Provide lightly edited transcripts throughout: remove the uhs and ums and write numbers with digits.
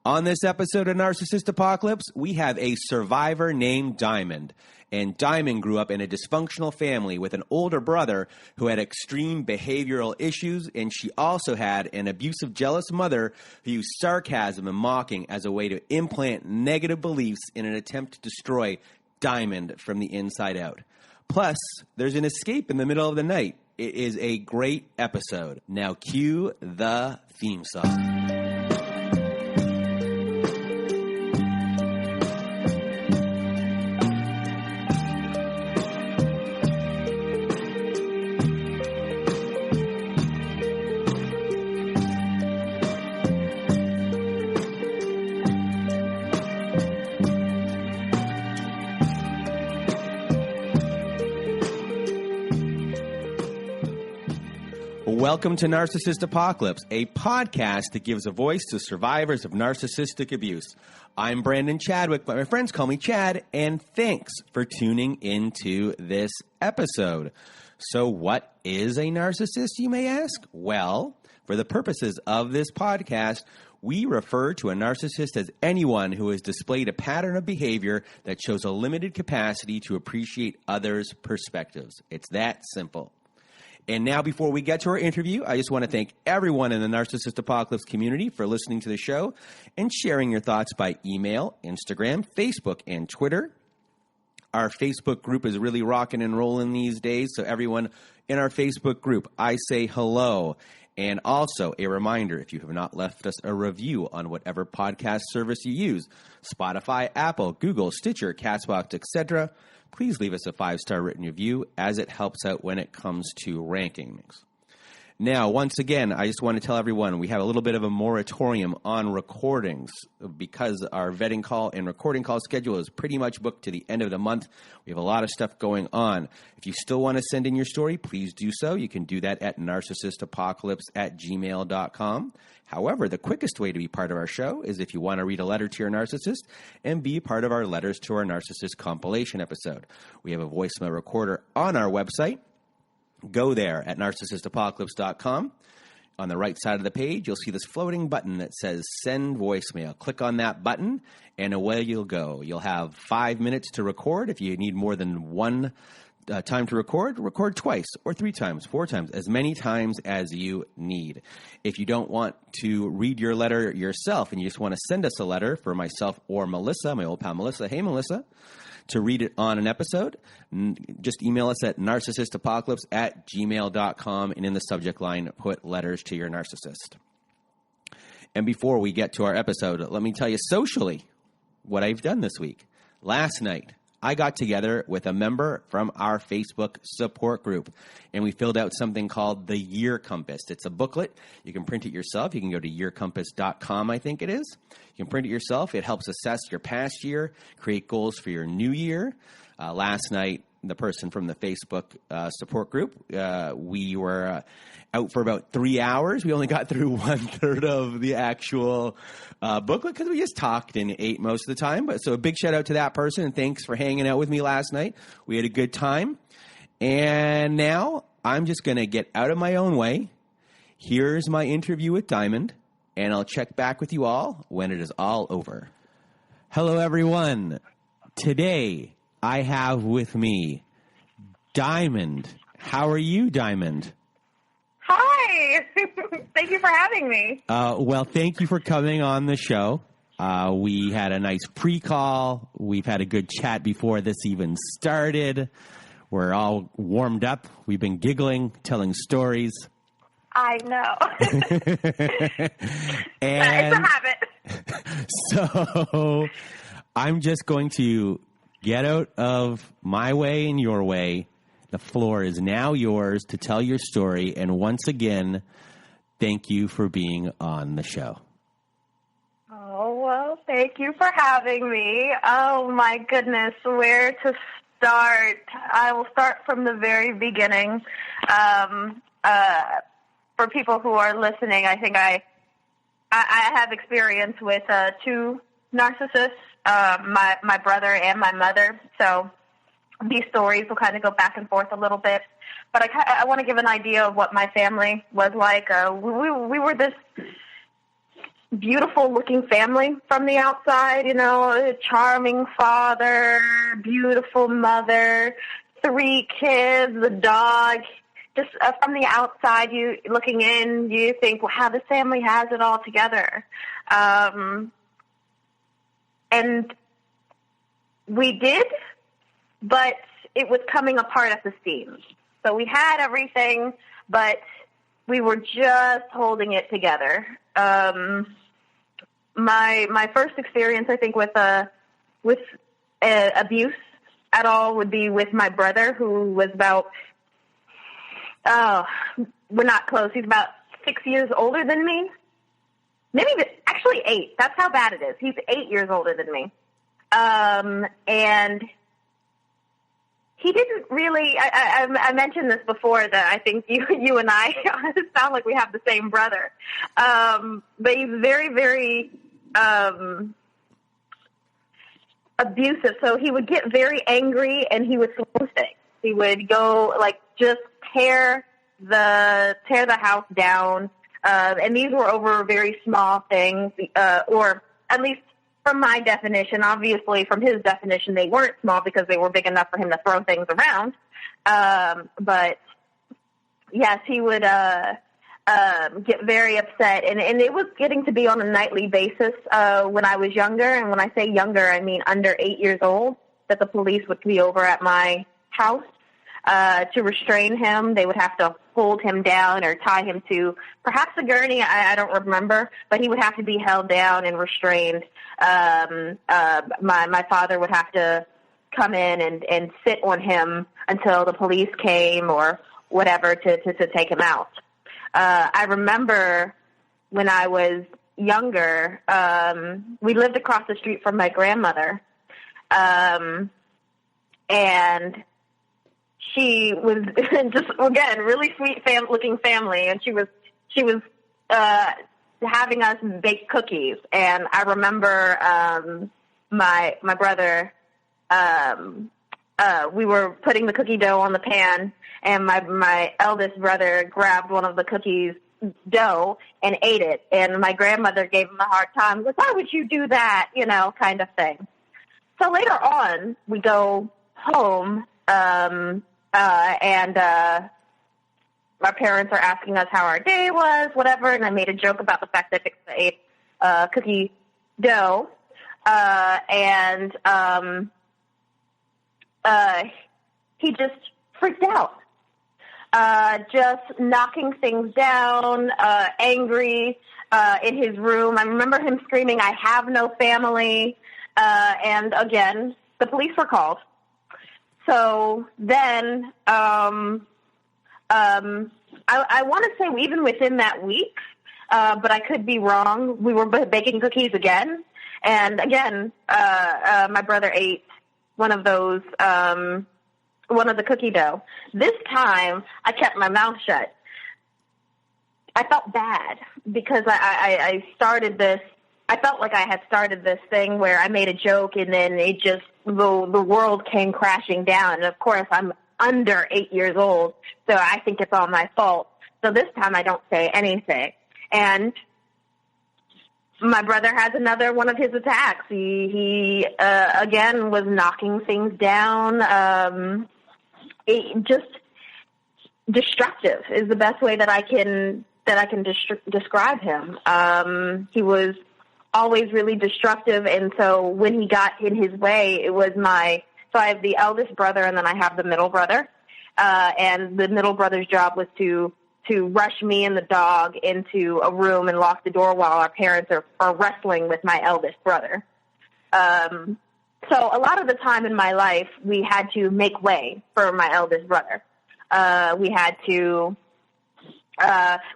On this episode of Narcissist Apocalypse, we have a survivor named Diamond. And Diamond grew up in a dysfunctional family with an older brother who had extreme behavioral issues, and she also had an abusive, jealous mother who used sarcasm and mocking as a way to implant negative beliefs in an attempt to destroy Diamond from the inside out. Plus, there's an escape in the middle of the night. It is a great episode. Now cue the theme song. Welcome to Narcissist Apocalypse, a podcast that gives a voice to survivors of narcissistic abuse. I'm Brandon Chadwick, but my friends call me Chad, and thanks for tuning into this episode. So what is a narcissist, you may ask? Well, for the purposes of this podcast, we refer to a narcissist as anyone who has displayed a pattern of behavior that shows a limited capacity to appreciate others' perspectives. It's that simple. And now, before we get to our interview, I just want to thank everyone in the Narcissist Apocalypse community for listening to the show and sharing your thoughts by email, Instagram, Facebook, and Twitter. Our Facebook group is really rocking and rolling these days, so everyone in our Facebook group, I say hello. And also, a reminder, if you have not left us a review on whatever podcast service you use, Spotify, Apple, Google, Stitcher, Castbox, etc., please leave us a 5-star written review as it helps out when it comes to rankings. Now, once again, I just want to tell everyone we have a little bit of a moratorium on recordings because our vetting call and recording call schedule is pretty much booked to the end of the month. We have a lot of stuff going on. If you still want to send in your story, please do so. You can do that at narcissistapocalypse@gmail.com. However, the quickest way to be part of our show is if you want to read a letter to your narcissist and be part of our Letters to Our Narcissist compilation episode. We have a voicemail recorder on our website. Go there at narcissistapocalypse.com. On the right side of the page, you'll see this floating button that says Send Voicemail. Click on that button, and away you'll go. You'll have 5 minutes to record. If you need more than one time to record twice or 3 times, 4 times, as many times as you need. If you don't want to read your letter yourself and you just want to send us a letter for myself or Melissa, my old pal Melissa, hey Melissa, to read it on an episode, just email us at narcissistapocalypse@gmail.com, and in the subject line, put letters to your narcissist. And before we get to our episode, let me tell you socially what I've done this week. Last night, I got together with a member from our Facebook support group, and we filled out something called the Year Compass. It's a booklet. You can print it yourself. You can go to yearcompass.com, I think it is. You can print it yourself. It helps assess your past year, create goals for your new year. Last night, the person from the Facebook support group, we were out for about 3 hours. We only got through 1/3 of the actual booklet because we just talked and ate most of the time. But so a big shout out to that person, and thanks for hanging out with me last night. We had a good time. And now I'm just going to get out of my own way. Here's my interview with Diamond, and I'll check back with you all when it is all over. Hello, everyone. Today, I have with me Diamond. How are you, Diamond? Hi. Thank you for having me. Well, thank you for coming on the show. We had a nice pre-call. We've had a good chat before this even started. We're all warmed up. We've been giggling, telling stories. I know. And it's a habit. So I'm just going to get out of my way and your way. The floor is now yours to tell your story. And once again, thank you for being on the show. Oh, well, thank you for having me. Oh, my goodness, where to start? I will start from the very beginning. For people who are listening, I think I have experience with 2 narcissists, my brother and my mother. So these stories will kind of go back and forth a little bit. But I want to give an idea of what my family was like. We were this beautiful looking family from the outside, a charming father, beautiful mother, 3 kids, a dog. Just from the outside, you looking in, you think, wow, this family has it all together. And we did, but it was coming apart at the seams. So we had everything, but we were just holding it together. My first experience, I think, with abuse at all would be with my brother, who was about, we're not close. He's about 6 years older than me. Maybe actually 8. That's how bad it is. He's 8 years older than me. And he didn't really, I mentioned this before, that I think you and I sound like we have the same brother. But he's very, very abusive. So he would get very angry and he would throw things. He would go, just tear the house down. And these were over very small things, or at least from my definition. Obviously, from his definition, they weren't small because they were big enough for him to throw things around. But yes, he would get very upset, and it was getting to be on a nightly basis when I was younger. And when I say younger, I mean under 8 years old, that the police would be over at my house to restrain him. They would have to hold him down or tie him to perhaps a gurney. I don't remember, but he would have to be held down and restrained. My father would have to come in and sit on him until the police came or whatever to take him out. I remember when I was younger, we lived across the street from my grandmother, and she was just, again, really sweet looking family, and she was having us bake cookies. And I remember my brother, we were putting the cookie dough on the pan, and my eldest brother grabbed one of the cookies dough and ate it, and my grandmother gave him a hard time, like, why would you do that, kind of thing. So later on, we go home, and my parents are asking us how our day was, whatever, and I made a joke about the fact that I ate cookie dough, and he just freaked out, just knocking things down, angry, in his room. I remember him screaming, "I have no family," and again, the police were called. So then, I want to say even within that week, but I could be wrong, we were baking cookies again. And again, my brother ate one of those, one of the cookie dough. This time, I kept my mouth shut. I felt bad because I started this. I felt like I had started this thing where I made a joke and then it just, the world came crashing down. And of course, I'm under 8 years old, so I think it's all my fault. So this time I don't say anything. And my brother has another one of his attacks. He again was knocking things down. Just destructive is the best way that I can describe him. He was always really destructive, and so when he got in his way, it was so I have the eldest brother and then I have the middle brother, and the middle brother's job was to rush me and the dog into a room and lock the door while our parents are wrestling with my eldest brother. So a lot of the time in my life, we had to make way for my eldest brother. We had to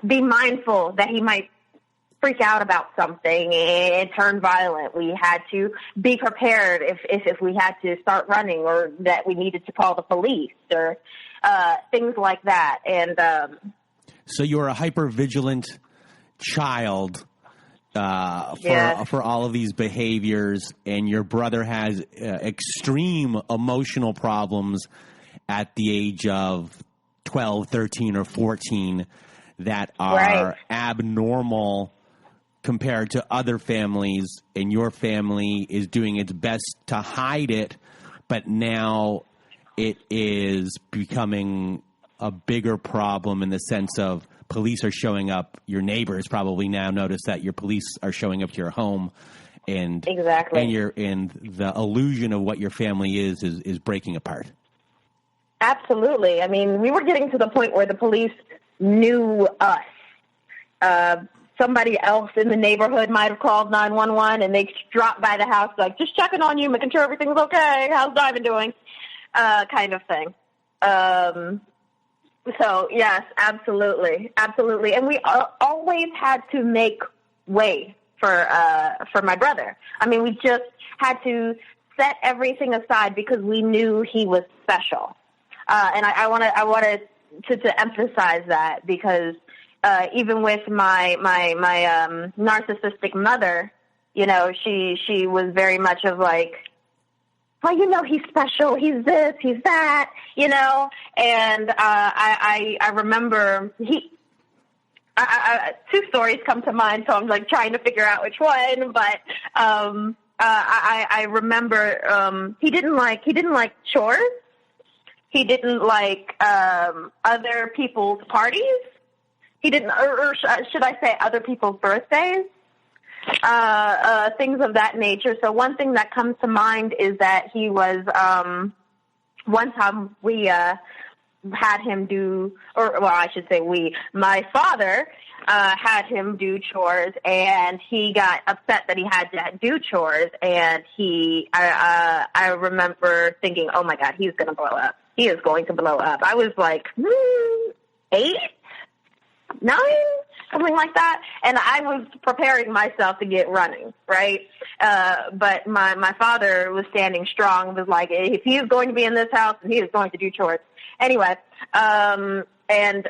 be mindful that he might freak out about something and turn violent. We had to be prepared if we had to start running or that we needed to call the police or things like that. And so you're a hyper-vigilant child for all of these behaviors, and your brother has extreme emotional problems at the age of 12, 13, or 14 that are abnormal compared to other families, and your family is doing its best to hide it, but now it is becoming a bigger problem in the sense of police are showing up. Your neighbors probably now notice that your police are showing up to your home, and exactly, and the illusion of what your family is breaking apart. Absolutely. I mean, we were getting to the point where the police knew us. Somebody else in the neighborhood might have called 911, and they dropped by the house like, just checking on you, making sure everything's okay. How's Diamond doing? Kind of thing. So, yes, absolutely. Absolutely. And we always had to make way for my brother. I mean, we just had to set everything aside because we knew he was special. And I wanted to emphasize that because even with my narcissistic mother, you know, she was very much of like, well, you know, he's special, he's this, he's that, you know, and I remember two stories come to mind, so I'm like trying to figure out which one, but I remember he didn't like chores. He didn't like other people's parties. He didn't, or should I say other people's birthdays, things of that nature. So one thing that comes to mind is that he was, one time we had him do, or well, I should say my father had him do chores, and he got upset that he had to do chores, and I remember thinking, oh my God, he's going to blow up. He is going to blow up. I was like 8, 9, something like that. And I was preparing myself to get running, right? But my father was standing strong, was like, if he is going to be in this house, he is going to do chores. Anyway, and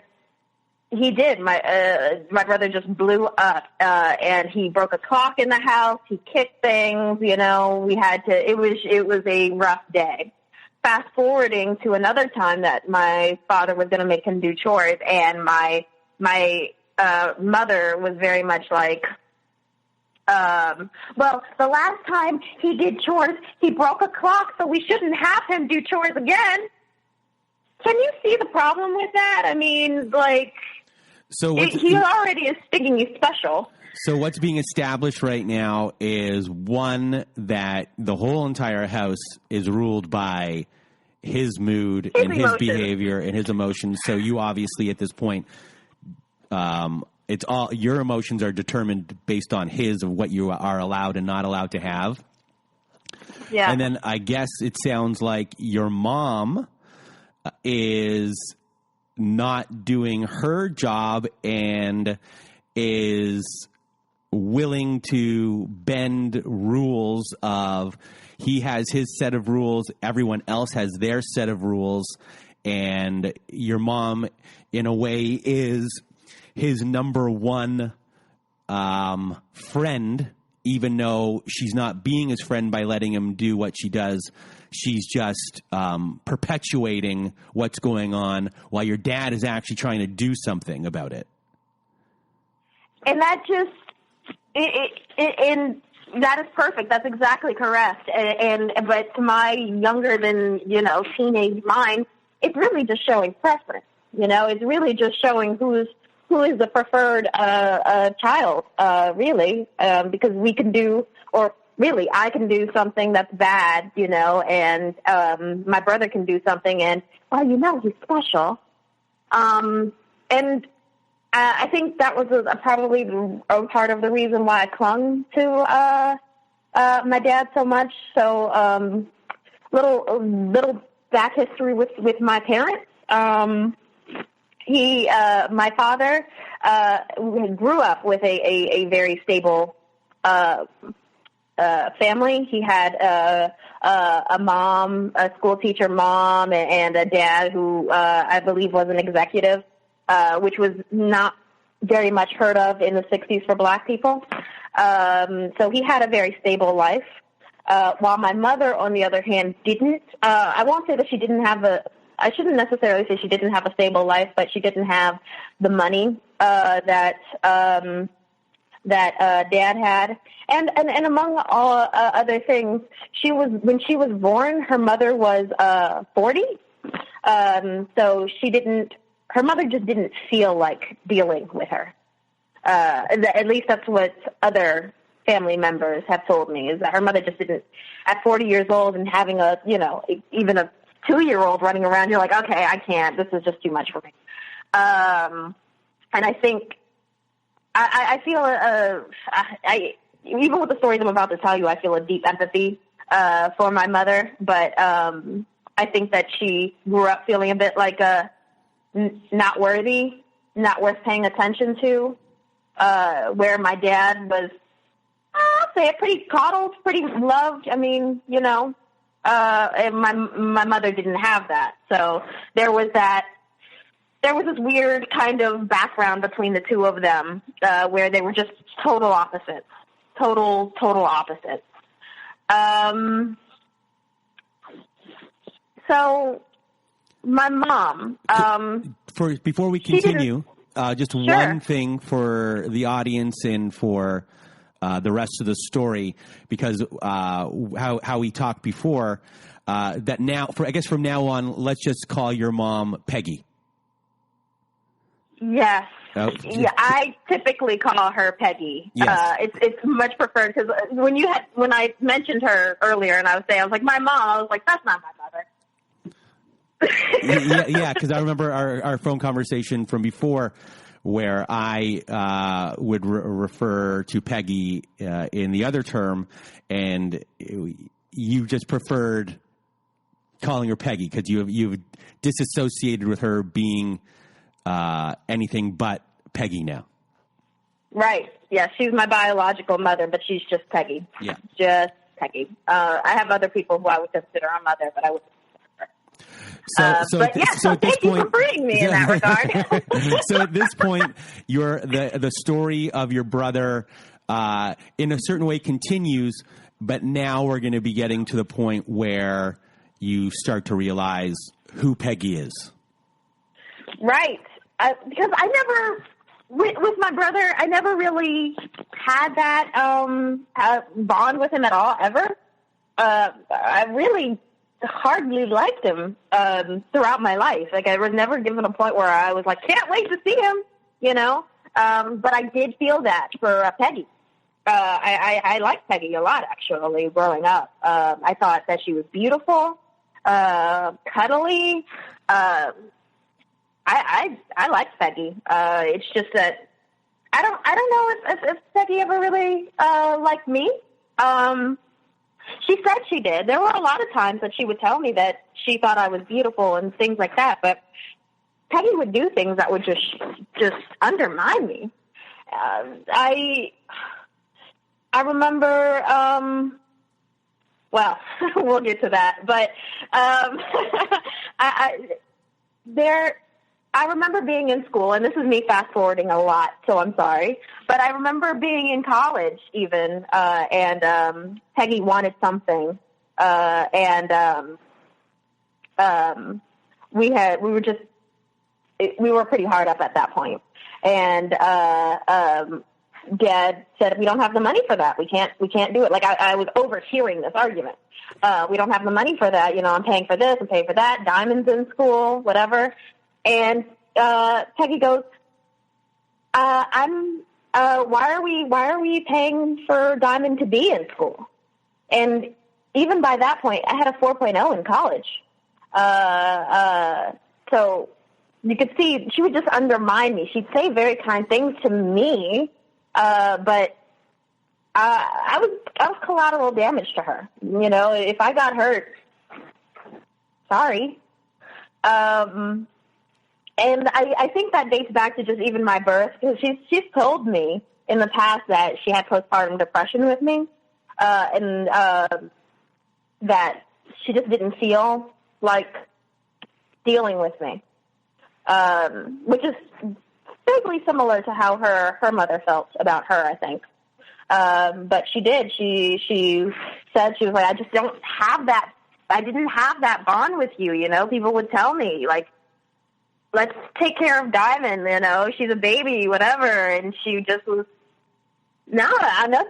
he did. My brother just blew up, and he broke a clock in the house. He kicked things, you know, we had to, it was a rough day. Fast forwarding to another time that my father was going to make him do chores, and my mother was very much like, well, the last time he did chores, he broke a clock, so we shouldn't have him do chores again. Can you see the problem with that? I mean, like, so he already is thinking he's special. So what's being established right now is, one, that the whole entire house is ruled by his mood and his behavior and his emotions. So you obviously at this point, it's all your emotions are determined based on of what you are allowed and not allowed to have. Yeah. And then I guess it sounds like your mom is not doing her job and is willing to bend rules of, he has his set of rules, everyone else has their set of rules, and your mom, in a way, is his number one friend, even though she's not being his friend by letting him do what she does. She's just perpetuating what's going on while your dad is actually trying to do something about it. And that just, that is perfect. That's exactly correct. But to my younger than, teenage mind, it's really just showing preference. It's really just showing who is the preferred child, really, because we can do, or really I can do something that's bad, and my brother can do something, and, well, he's special. And I think that was probably a part of the reason why I clung to my dad so much. So little back history with my parents. My father grew up with a very stable family. He had a mom, a school teacher mom, and a dad who I believe was an executive, which was not very much heard of in the 60s for black people. So he had a very stable life. While my mother, on the other hand, didn't. I won't say that she didn't have I shouldn't necessarily say she didn't have a stable life, but she didn't have the money that that Dad had, and among all other things, when she was born, her mother was 40, so her mother just didn't feel like dealing with her. At least that's what other family members have told me, is that her mother just didn't, at 40 years old and having even a 2-year-old running around, you're like, okay, I can't, this is just too much for me. And I think, I feel, even with the stories I'm about to tell you, I feel a deep empathy for my mother, but I think that she grew up feeling a bit like not worthy, not worth paying attention to, where my dad was, I'll say it, pretty coddled, pretty loved. I mean, and my mother didn't have that. So there was this weird kind of background between the two of them, where they were just total opposites. Total opposites. So my mom, before we continue, just Sure. one thing for the audience and for the rest of the story, because how we talked before, that now, I guess from now on, let's just call your mom Peggy. Yes. Oh, Yeah, I typically call her Peggy. Yes. It's much preferred, because when I mentioned her earlier, and I was like, my mom, I was like, that's not my mother. yeah, because I remember our phone conversation from before, where I would refer to Peggy in the other term, and you just preferred calling her Peggy because you've disassociated with her being anything but Peggy now. Right. Yeah, she's my biological mother, but she's just Peggy. Yeah. Just Peggy. I have other people who I would consider a mother, but I wouldn't consider her. So at this thank you for freeing me in that regard. So at this point, the story of your brother, in a certain way, continues, but now we're going to be getting to the point where you start to realize who Peggy is. Right. Because I never, with my brother, I never really had that bond with him at all, ever. I really hardly liked him throughout my life. Like, I was never given a point where I was like, can't wait to see him, But I did feel that for Peggy. I liked Peggy a lot, actually, growing up. I thought that she was beautiful, cuddly. I liked Peggy. It's just that I don't know if Peggy ever really liked me. She said she did. There were a lot of times that she would tell me that she thought I was beautiful and things like that, but Peggy would do things that would just undermine me. I remember, well, we'll get to that, but I remember being in school, and this is me fast-forwarding a lot, so I'm sorry, but I remember being in college even, and Peggy wanted something, and we were pretty hard up at that point, and Dad said, we don't have the money for that. We can't do it. Like, I was overhearing this argument. We don't have the money for that. I'm paying for this, I'm paying for that, diamonds in school, whatever. And Peggy goes, why are we paying for Diamond to be in school? And even by that point, I had a 4.0 in college. So you could see she would just undermine me. She'd say very kind things to me, but I was collateral damage to her. If I got hurt, sorry. And I think that dates back to just even my birth, because she's told me in the past that she had postpartum depression with me, and that she just didn't feel like dealing with me, which is vaguely similar to how her mother felt about her, I think. But she did. She said, she was like, I just don't have that. I didn't have that bond with you, People would tell me, like, let's take care of Diamond, she's a baby, whatever. And she just was No,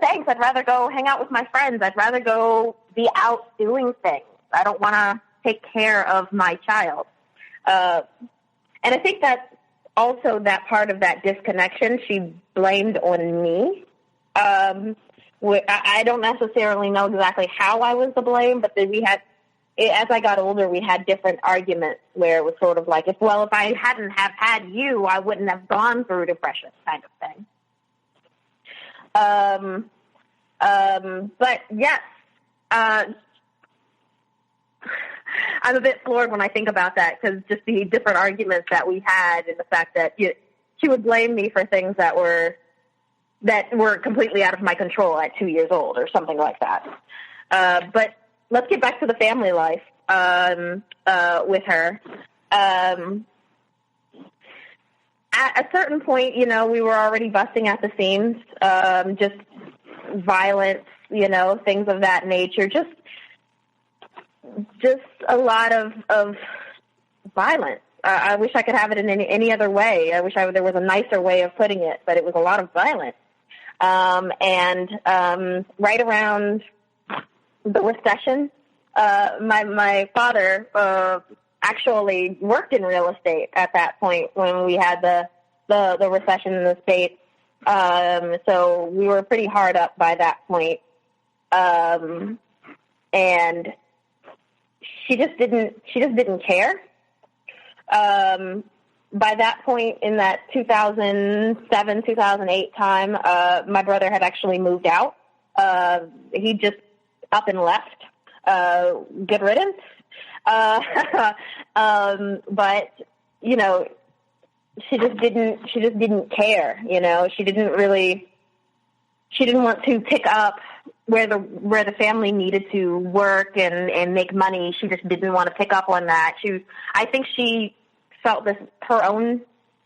thanks. I'd rather go hang out with my friends. I'd rather go be out doing things. I don't want to take care of my child. And I think that also that part of that disconnection she blamed on me. I don't necessarily know exactly how I was to blame, but then as I got older, we had different arguments where it was sort of like, if I hadn't have had you, I wouldn't have gone through depression kind of thing. But yes, I'm a bit floored when I think about that, because just the different arguments that we had and the fact that she would blame me for things that were completely out of my control at 2 years old or something like that. But let's get back to the family life with her. At a certain point, we were already busting at the seams, just violence, things of that nature, just a lot of violence. I wish I could have it in any other way. I wish there was a nicer way of putting it, but it was a lot of violence. And right around the recession, my father actually worked in real estate at that point when we had the recession in the States. So we were pretty hard up by that point. And she just didn't care. By that point in that 2007, 2008 time, my brother had actually moved out. He just up and left. Good riddance. But she just didn't care. She didn't want to pick up where the family needed to work and make money. She just didn't want to pick up on that. I think she felt her own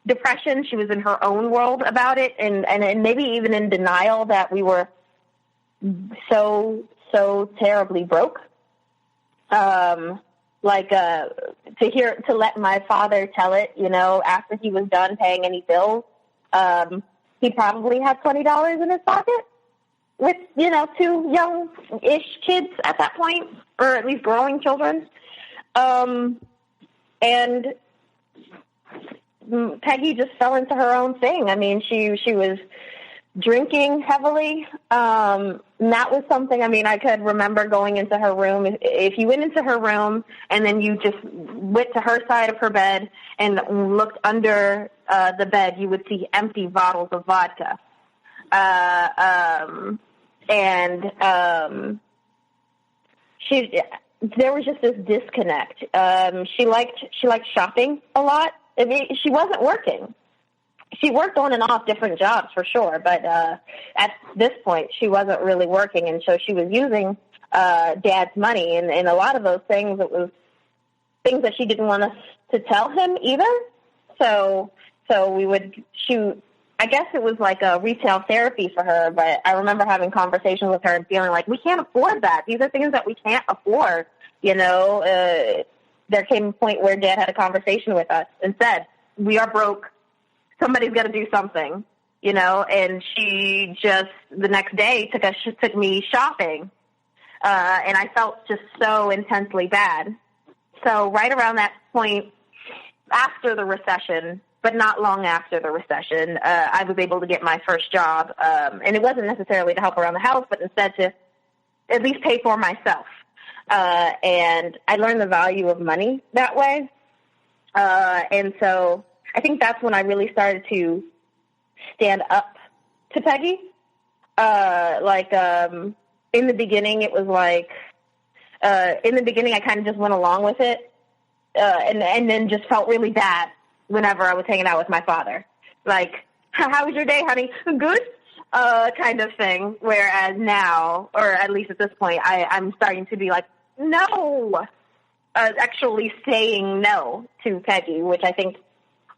depression. She was in her own world about it, and maybe even in denial that we were so terribly broke. To let my father tell it, after he was done paying any bills, he probably had $20 in his pocket with, 2 young-ish kids at that point, or at least growing children. And Peggy just fell into her own thing. I mean, she was drinking heavily. And that was something, I could remember going into her room. If you went into her room and then you just went to her side of her bed and looked under the bed, you would see empty bottles of vodka. There was just this disconnect. She liked shopping a lot. She wasn't working. She worked on and off different jobs for sure, but at this point she wasn't really working, and so she was using Dad's money, and a lot of those things, it was things that she didn't want us to tell him either. So we would shoot. I guess it was like a retail therapy for her, but I remember having conversations with her and feeling like, we can't afford that. These are things that we can't afford. There came a point where Dad had a conversation with us and said, we are broke. Somebody's got to do something, and she just the next day took me shopping, and I felt just so intensely bad. So right around that point, after the recession, but not long after the recession, I was able to get my first job, and it wasn't necessarily to help around the house, but instead to at least pay for myself. And I learned the value of money that way, and so I think that's when I really started to stand up to Peggy. In the beginning, it was like, in the beginning, I kind of just went along with it, and then just felt really bad whenever I was hanging out with my father. Like, how was your day, honey? Good? Kind of thing. Whereas now, or at least at this point, I'm starting to be like, no, actually saying no to Peggy, which I think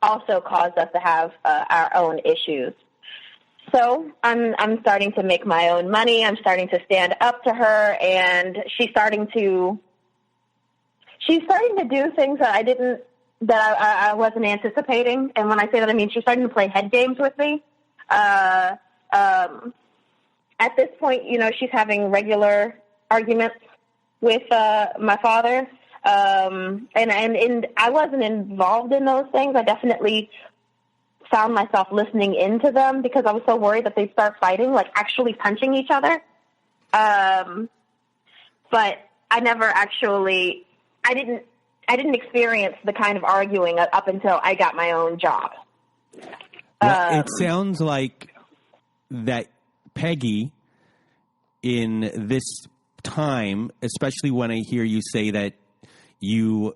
also caused us to have our own issues. So I'm starting to make my own money. I'm starting to stand up to her, and she's starting to do things that I wasn't anticipating. And when I say that, I mean she's starting to play head games with me. at this point, she's having regular arguments with my father. And I wasn't involved in those things. I definitely found myself listening into them because I was so worried that they'd start fighting, like actually punching each other. But I never actually, I didn't experience the kind of arguing up until I got my own job. Well, it sounds like that Peggy, in this time, especially when I hear you say that you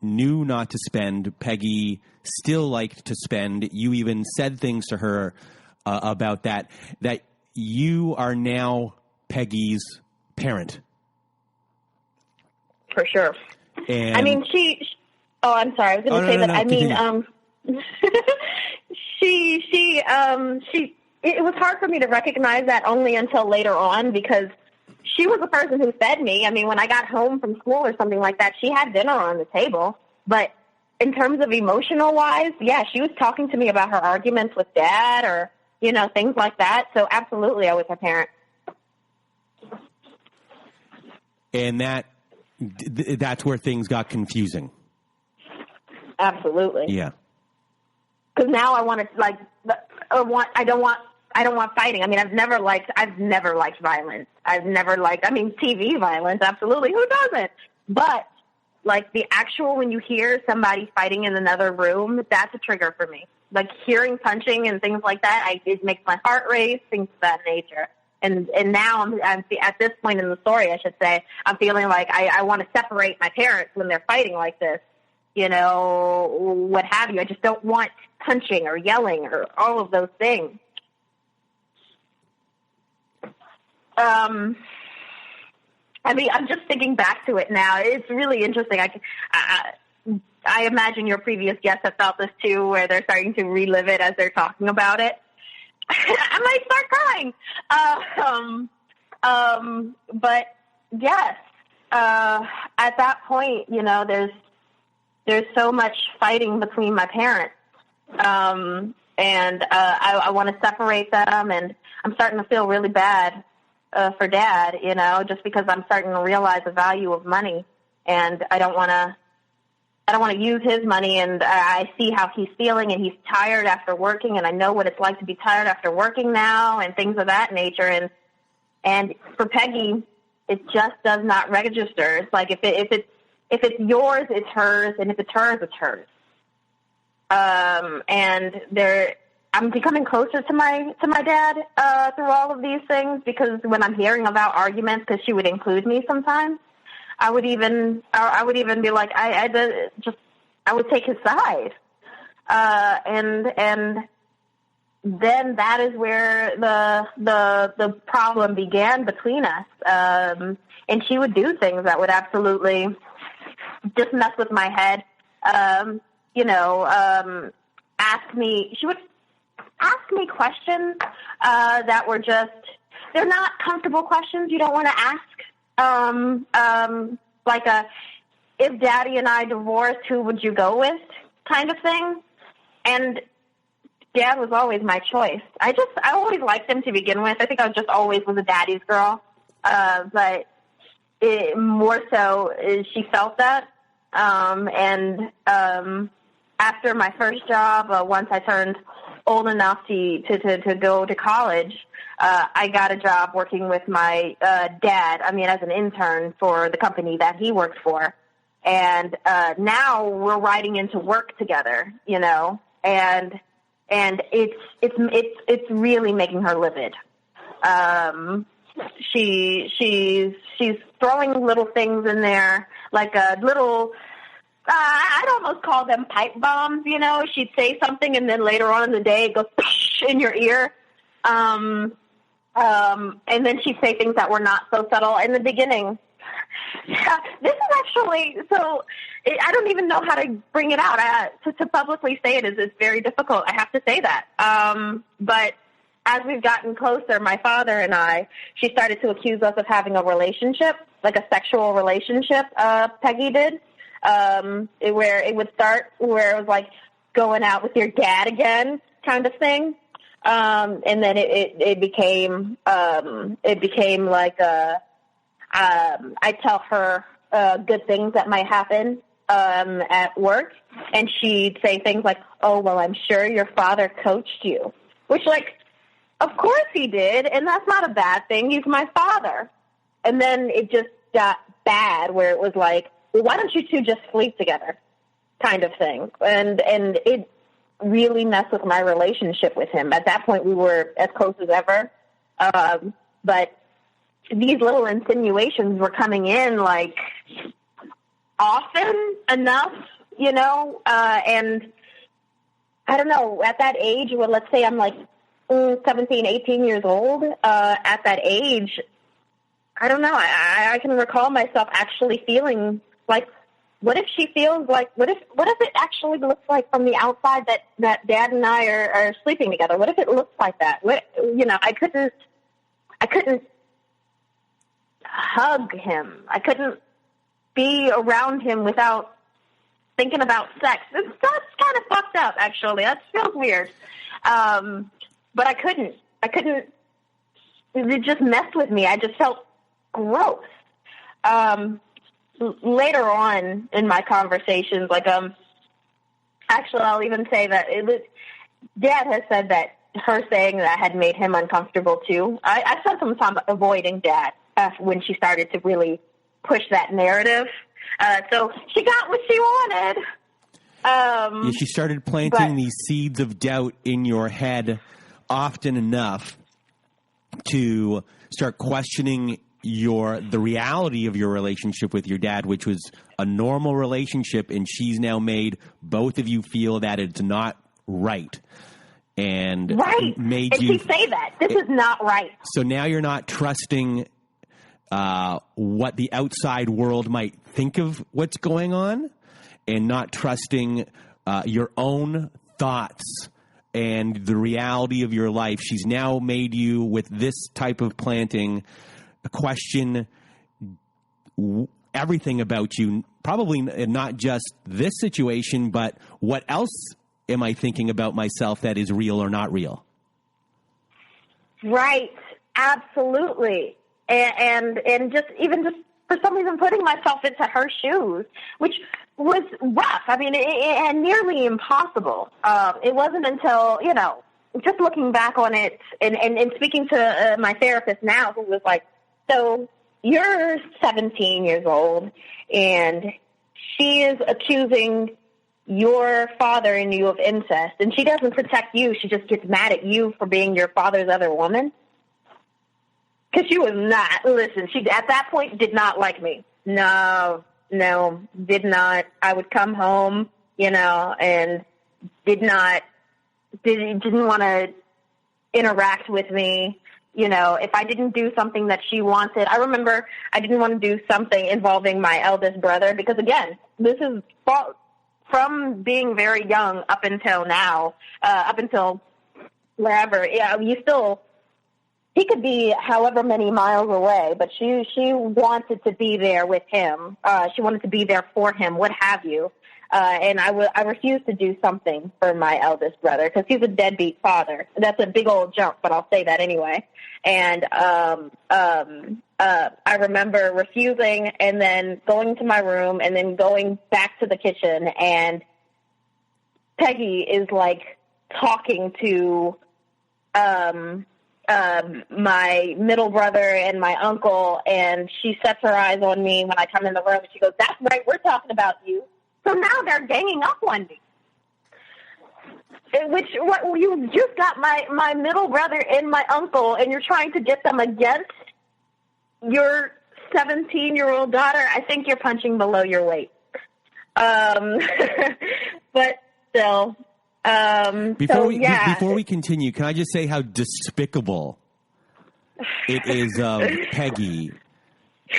knew not to spend, Peggy still liked to spend. You even said things to her about that you are now Peggy's parent. For sure. And I mean, I'm sorry. I was going to say that. I mean, it was hard for me to recognize that only until later on because she was the person who fed me. I mean, when I got home from school or something like that, she had dinner on the table. But in terms of emotional-wise, yeah, she was talking to me about her arguments with Dad or, things like that. So absolutely, I was her parent. And that's where things got confusing. Absolutely. Yeah. Because now I want to I don't want fighting. I mean, I've never liked violence. TV violence, absolutely. Who doesn't? But like the actual, when you hear somebody fighting in another room, that's a trigger for me. Like hearing punching and things like that, it makes my heart race, things of that nature. And now I'm at this point in the story, I should say, I'm feeling like I want to separate my parents when they're fighting like this, what have you. I just don't want punching or yelling or all of those things. I mean, I'm just thinking back to it now. It's really interesting. I imagine your previous guests have felt this too, where they're starting to relive it as they're talking about it. I might start crying. But yes, at that point, there's so much fighting between my parents. And I want to separate them, and I'm starting to feel really bad for Dad, just because I'm starting to realize the value of money, and I don't want to use his money, and I see how he's feeling, and he's tired after working, and I know what it's like to be tired after working now, and things of that nature, and for Peggy, it just does not register. It's like if it's yours, it's hers, and if it's hers, it's hers. And I'm becoming closer to my dad through all of these things, because when I'm hearing about arguments, because she would include me sometimes, I would even be like, I would take his side, and then that is where the problem began between us. And she would do things that would absolutely just mess with my head. She would ask me questions that were they're not comfortable questions you don't want to ask. Like if Daddy and I divorced, who would you go with kind of thing. And Dad was always my choice. I always liked him to begin with. I think I just always was a daddy's girl. But more so, she felt that. After my first job, once I turned old enough to go to college, I got a job working with my dad, as an intern for the company that he worked for. And now we're riding into work together, and it's really making her livid. She's throwing little things in there, like a little, I'd almost call them pipe bombs, She'd say something and then later on in the day it goes in your ear. And then she'd say things that were not so subtle in the beginning. Yeah, this is actually, I don't even know how to bring it out. To publicly say it is very difficult. I have to say that. But as we've gotten closer, my father and I, she started to accuse us of having a relationship, like a sexual relationship, Peggy did, where it would start, where it was like going out with your dad again kind of thing. And then it became like I tell her good things that might happen at work, and she'd say things like, "Oh, well, I'm sure your father coached you," which, like, of course he did, and that's not a bad thing. He's my father. And then it just got bad, where it was like, well, why don't you two just sleep together, kind of thing, and it really messed with my relationship with him. At that point, we were as close as ever, but these little insinuations were coming in, like, often enough, and I don't know, at that age, well, let's say I'm like 17, 18 years old, at that age, I don't know, I can recall myself actually feeling like, what if she feels like, what if it actually looks like from the outside that Dad and I are sleeping together? What if it looks like that? I couldn't hug him. I couldn't be around him without thinking about sex. That's kind of fucked up, actually. That feels weird. But I couldn't. It just messed with me. I just felt gross. Later on in my conversations, like, actually, I'll even say that Dad has said that her saying that had made him uncomfortable too. I spent some time avoiding Dad when she started to really push that narrative. So she got what she wanted. She started planting these seeds of doubt in your head often enough to start questioning the reality of your relationship with your dad, which was a normal relationship, and she's now made both of you feel that it's not right. And made you say that this is not right. So now you're not trusting what the outside world might think of what's going on, and not trusting your own thoughts and the reality of your life. She's now made you, with this type of planting, question everything about you, probably not just this situation, but what else am I thinking about myself that is real or not real? Right. Absolutely. And just for some reason putting myself into her shoes, which was rough. I mean, and nearly impossible. It wasn't until, just looking back on it and speaking to my therapist now, who was like, so you're 17 years old, and she is accusing your father and you of incest, and she doesn't protect you. She just gets mad at you for being your father's other woman. Because she was not. Listen, she at that point did not like me. No, did not. I would come home, and didn't want to interact with me. If I didn't do something that she wanted, I remember I didn't want to do something involving my eldest brother, because, again, this is from being very young up until now, up until wherever. Yeah, he could be however many miles away, but she wanted to be there with him. She wanted to be there for him, what have you. And I refused to do something for my eldest brother because he's a deadbeat father. That's a big old jump, but I'll say that anyway. And I remember refusing and then going to my room and then going back to the kitchen, and Peggy is like talking to my middle brother and my uncle, and she sets her eyes on me when I come in the room, and she goes, "That's right, we're talking about you." So now they're ganging up on me. You just got my middle brother and my uncle, and you're trying to get them against your 17-year-old daughter. I think you're punching below your weight. But still. Before we continue, can I just say how despicable it is of Peggy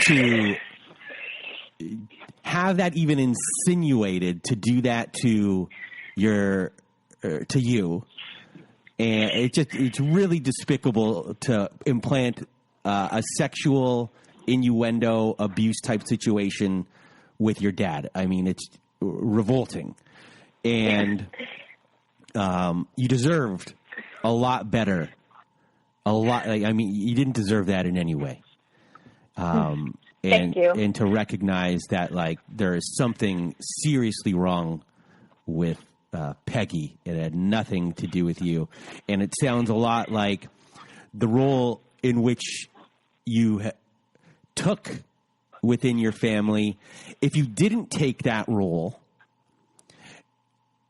to have that even insinuated, to do that to you, and it's really despicable to implant a sexual innuendo abuse type situation with your dad. I mean, it's revolting, and you deserved a lot better. You didn't deserve that in any way. Thank you. And to recognize that, like, there is something seriously wrong with Peggy. It had nothing to do with you. And it sounds a lot like the role in which you took within your family. If you didn't take that role,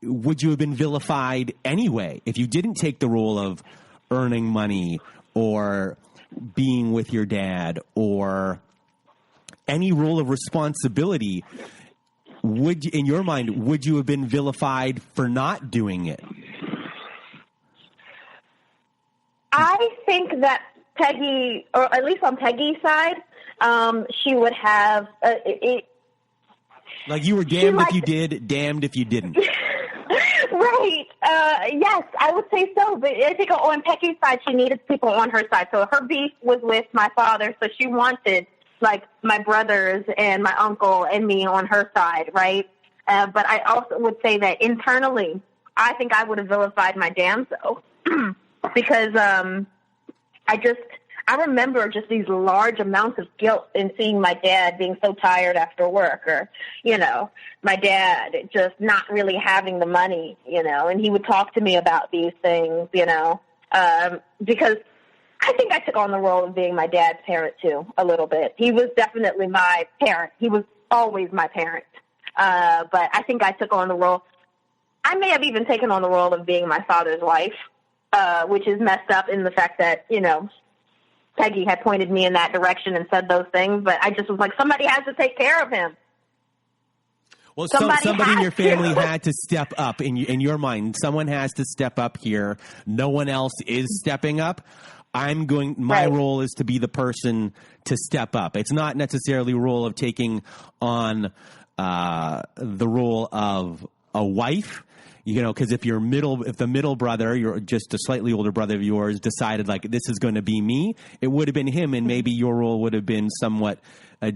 would you have been vilified anyway? If you didn't take the role of earning money or being with your dad or any role of responsibility, in your mind, would you have been vilified for not doing it? I think that Peggy, or at least on Peggy's side, she would have like you were damned if you did, damned if you didn't. Right. Yes, I would say so. But I think on Peggy's side, she needed people on her side. So her beef was with my father. So she wanted, like, my brothers and my uncle and me on her side, right? But I also would say that internally, I think I would have vilified my damn self because I remember just these large amounts of guilt in seeing my dad being so tired after work, or, you know, my dad just not really having the money, you know, and he would talk to me about these things, you know, because I think I took on the role of being my dad's parent too, a little bit. He was definitely my parent. He was always my parent. But I think I took on the role. I may have even taken on the role of being my father's wife, which is messed up in the fact that, you know, Peggy had pointed me in that direction and said those things, but I just was like, somebody has to take care of him. Well, somebody in your family had to step up. In your mind, someone has to step up here. No one else is stepping up. My role is to be the person to step up. It's not necessarily a role of taking on the role of a wife. You know, because if the middle brother, you're just a slightly older brother of yours, decided like this is going to be me, it would have been him, and maybe your role would have been somewhat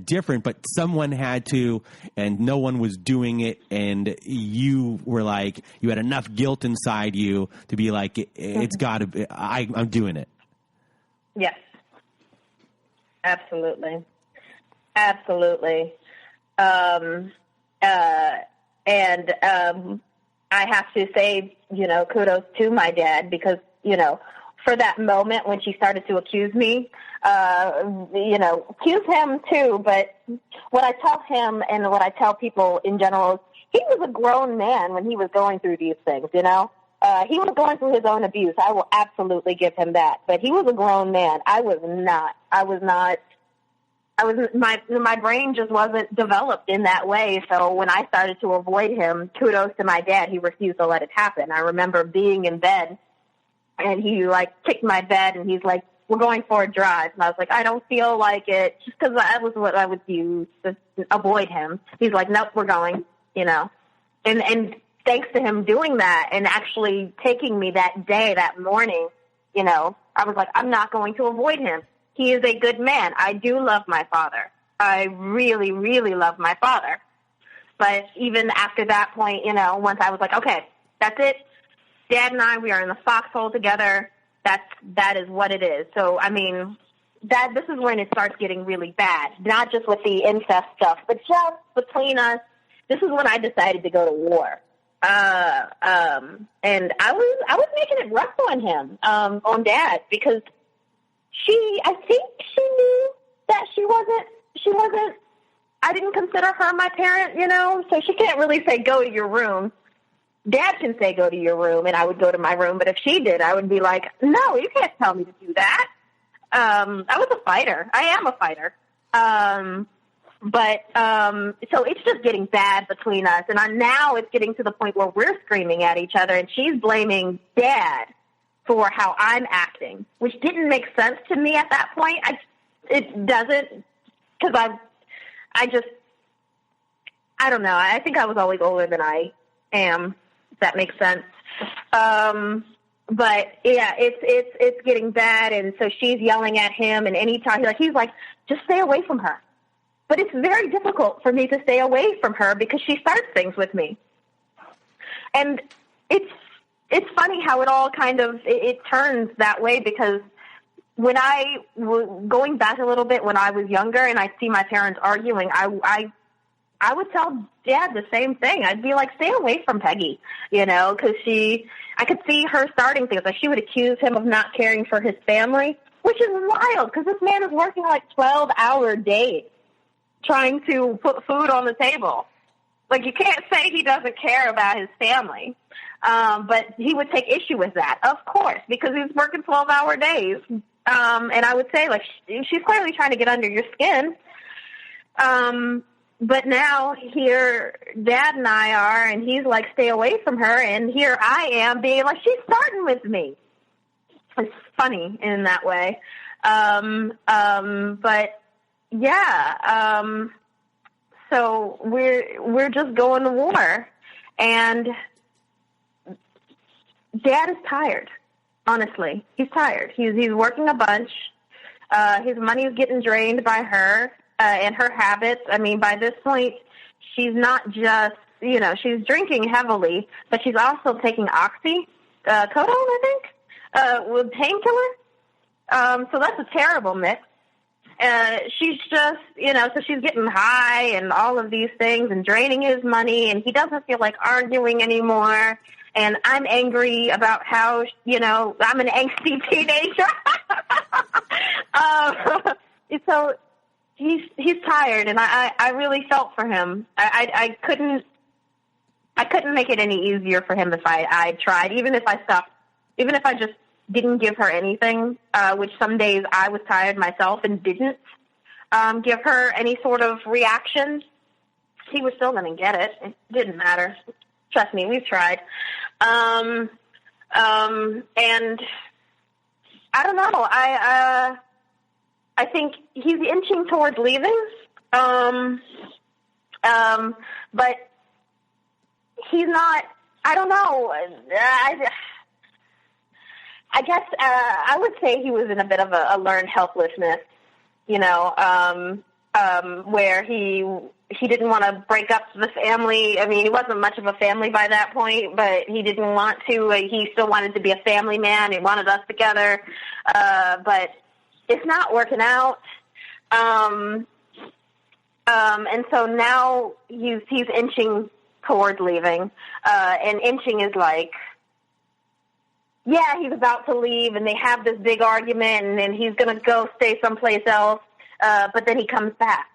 different. But someone had to, and no one was doing it, and you were like, you had enough guilt inside you to be like, it's got to be, I'm doing it. Yes, absolutely, and I have to say, you know, kudos to my dad because, you know, for that moment when she started to accuse me, you know, accuse him too. But what I tell him and what I tell people in general is he was a grown man when he was going through these things, you know. He was going through his own abuse. I will absolutely give him that. But he was a grown man. I was not. My brain just wasn't developed in that way. So when I started to avoid him, kudos to my dad, he refused to let it happen. I remember being in bed and he like kicked my bed and he's like, we're going for a drive. And I was like, I don't feel like it, just because that was what I would use to avoid him. He's like, nope, we're going, you know. And thanks to him doing that and actually taking me that day, that morning, you know, I was like, I'm not going to avoid him. He is a good man. I do love my father. I really, really love my father. But even after that point, you know, once I was like, okay, that's it. Dad and I, we are in the foxhole together. That is what it is. So, I mean, this is when it starts getting really bad. Not just with the incest stuff, but just between us. This is when I decided to go to war. And I was making it rough on him, on Dad, because I think she knew that she wasn't, I didn't consider her my parent, you know, so she can't really say, go to your room. Dad can say, go to your room, and I would go to my room, but if she did, I would be like, no, you can't tell me to do that. I was a fighter. I am a fighter. So it's just getting bad between us, and now it's getting to the point where we're screaming at each other, and she's blaming Dad for how I'm acting, which didn't make sense to me at that point. It doesn't, because I don't know. I think I was always older than I am, if that makes sense. But yeah, it's getting bad, and so she's yelling at him, and anytime he's like, just stay away from her. But it's very difficult for me to stay away from her because she starts things with me. And it's funny how it all kind of, it turns that way, because when going back a little bit when I was younger and I'd see my parents arguing, I would tell Dad the same thing. I'd be like, stay away from Peggy, because I could see her starting things. Like, she would accuse him of not caring for his family, which is wild, because this man is working like 12-hour days trying to put food on the table. Like, you can't say he doesn't care about his family. But he would take issue with that, of course, because he's working 12-hour days. And I would say, like, she's clearly trying to get under your skin. But now here Dad and I are, and he's like, stay away from her. And here I am being like, she's starting with me. It's funny in that way. But yeah, so we're just going to war, and Dad is tired. Honestly, he's tired. He's working a bunch. His money is getting drained by her and her habits. I mean, by this point, she's not just, she's drinking heavily, but she's also taking oxycodone, I think, with painkiller. So that's a terrible mix. She's just, so she's getting high and all of these things and draining his money, and he doesn't feel like arguing anymore. And I'm angry about how, I'm an angsty teenager. So he's tired, and I really felt for him. I couldn't make it any easier for him if I tried, even if I just didn't give her anything, which some days I was tired myself and didn't give her any sort of reaction. He was still going to get it. It didn't matter. Trust me, we've tried. And I don't know. I think he's inching towards leaving. But he's not. I don't know. I guess I would say he was in a bit of a learned helplessness, where he didn't want to break up the family. I mean, he wasn't much of a family by that point, but he didn't want to. He still wanted to be a family man. He wanted us together, but it's not working out. And so now he's inching towards leaving, and inching is like, yeah, he's about to leave, and they have this big argument, and then he's going to go stay someplace else, but then he comes back.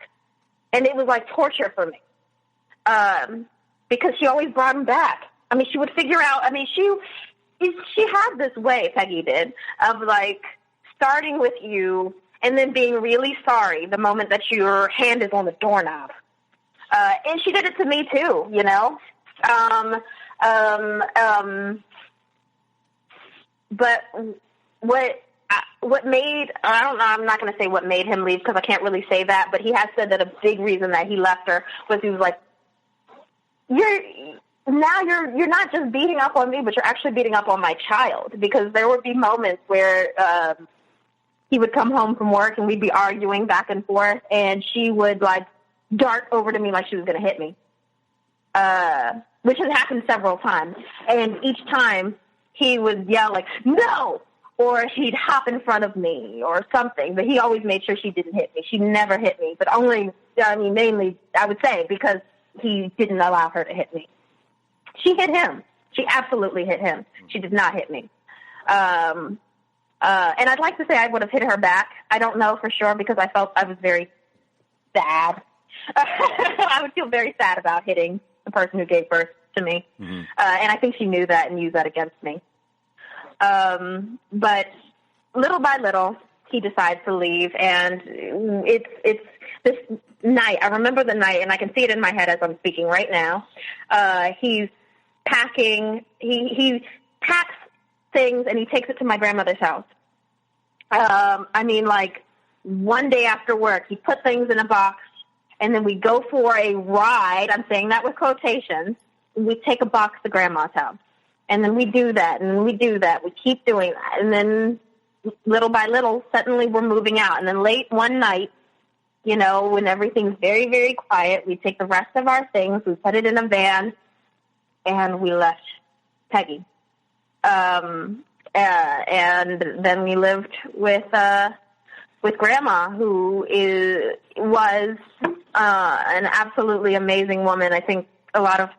And it was like torture for me, because she always brought him back. I mean, she would figure out, she had this way, Peggy did, of like starting with you and then being really sorry the moment that your hand is on the doorknob. And she did it to me too, But what made, I don't know, I'm not going to say what made him leave, because I can't really say that, but he has said that a big reason that he left her was he was like, you're not just beating up on me, but you're actually beating up on my child, because there would be moments where he would come home from work and we'd be arguing back and forth, and she would like dart over to me like she was going to hit me, which has happened several times, and each time he would yell like, no, or he'd hop in front of me or something, but he always made sure she didn't hit me. She never hit me, but mainly, I would say, because he didn't allow her to hit me. She hit him. She absolutely hit him. She did not hit me. And I'd like to say I would have hit her back. I don't know for sure, because I felt I was very sad. I would feel very sad about hitting the person who gave birth to me. Mm-hmm. And I think she knew that and used that against me. But little by little, he decides to leave, and it's this night. I remember the night, and I can see it in my head as I'm speaking right now. He's packing. He packs things, and he takes it to my grandmother's house. Like one day after work, he put things in a box, and then we go for a ride. I'm saying that with quotations. We take a box to Grandma's house. And then we do that, and we do that. We keep doing that. And then little by little, suddenly we're moving out. And then late one night, when everything's very, very quiet, we take the rest of our things, we put it in a van, and we left Peggy. And then we lived with Grandma, who was an absolutely amazing woman. I think a lot of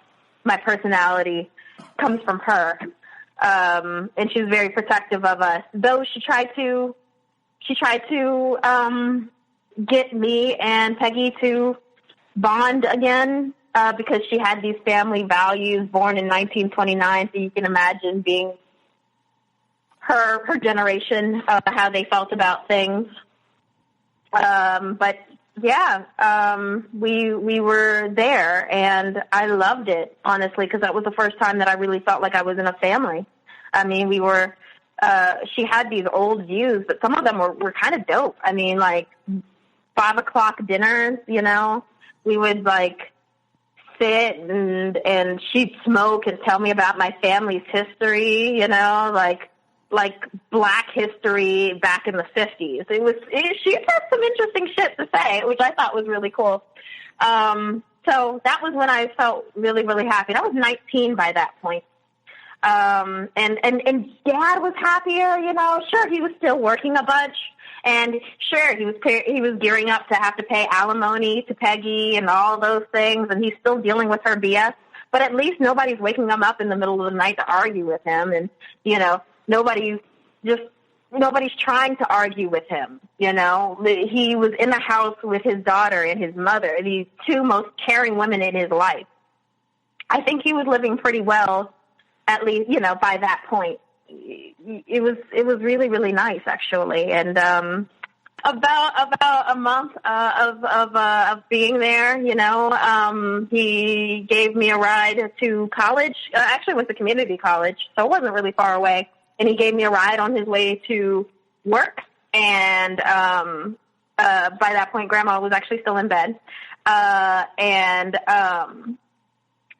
my personality comes from her. And she was very protective of us. Though she tried to get me and Peggy to bond again, because she had these family values, born in 1929. So you can imagine being her generation, how they felt about things. But yeah, we were there, and I loved it, honestly, because that was the first time that I really felt like I was in a family. I mean, we were, she had these old views, but some of them were kind of dope. I mean, like 5 o'clock dinners, you know, we would like sit and she'd smoke and tell me about my family's history, you know, like Black history back in the 50s. She had some interesting shit to say, which I thought was really cool. So that was when I felt really, really happy. I was 19 by that point. And Dad was happier, you know. Sure, he was still working a bunch, and sure, he was gearing up to have to pay alimony to Peggy and all those things, and he's still dealing with her BS. But at least nobody's waking him up in the middle of the night to argue with him, and you know, nobody's trying to argue with him. You know, he was in the house with his daughter and his mother, these two most caring women in his life. I think he was living pretty well, at least, you know, by that point. It was really, really nice, actually. And about a month of being there, you know, he gave me a ride to college. Actually, went to community college, so it wasn't really far away. And he gave me a ride on his way to work. And by that point, Grandma was actually still in bed.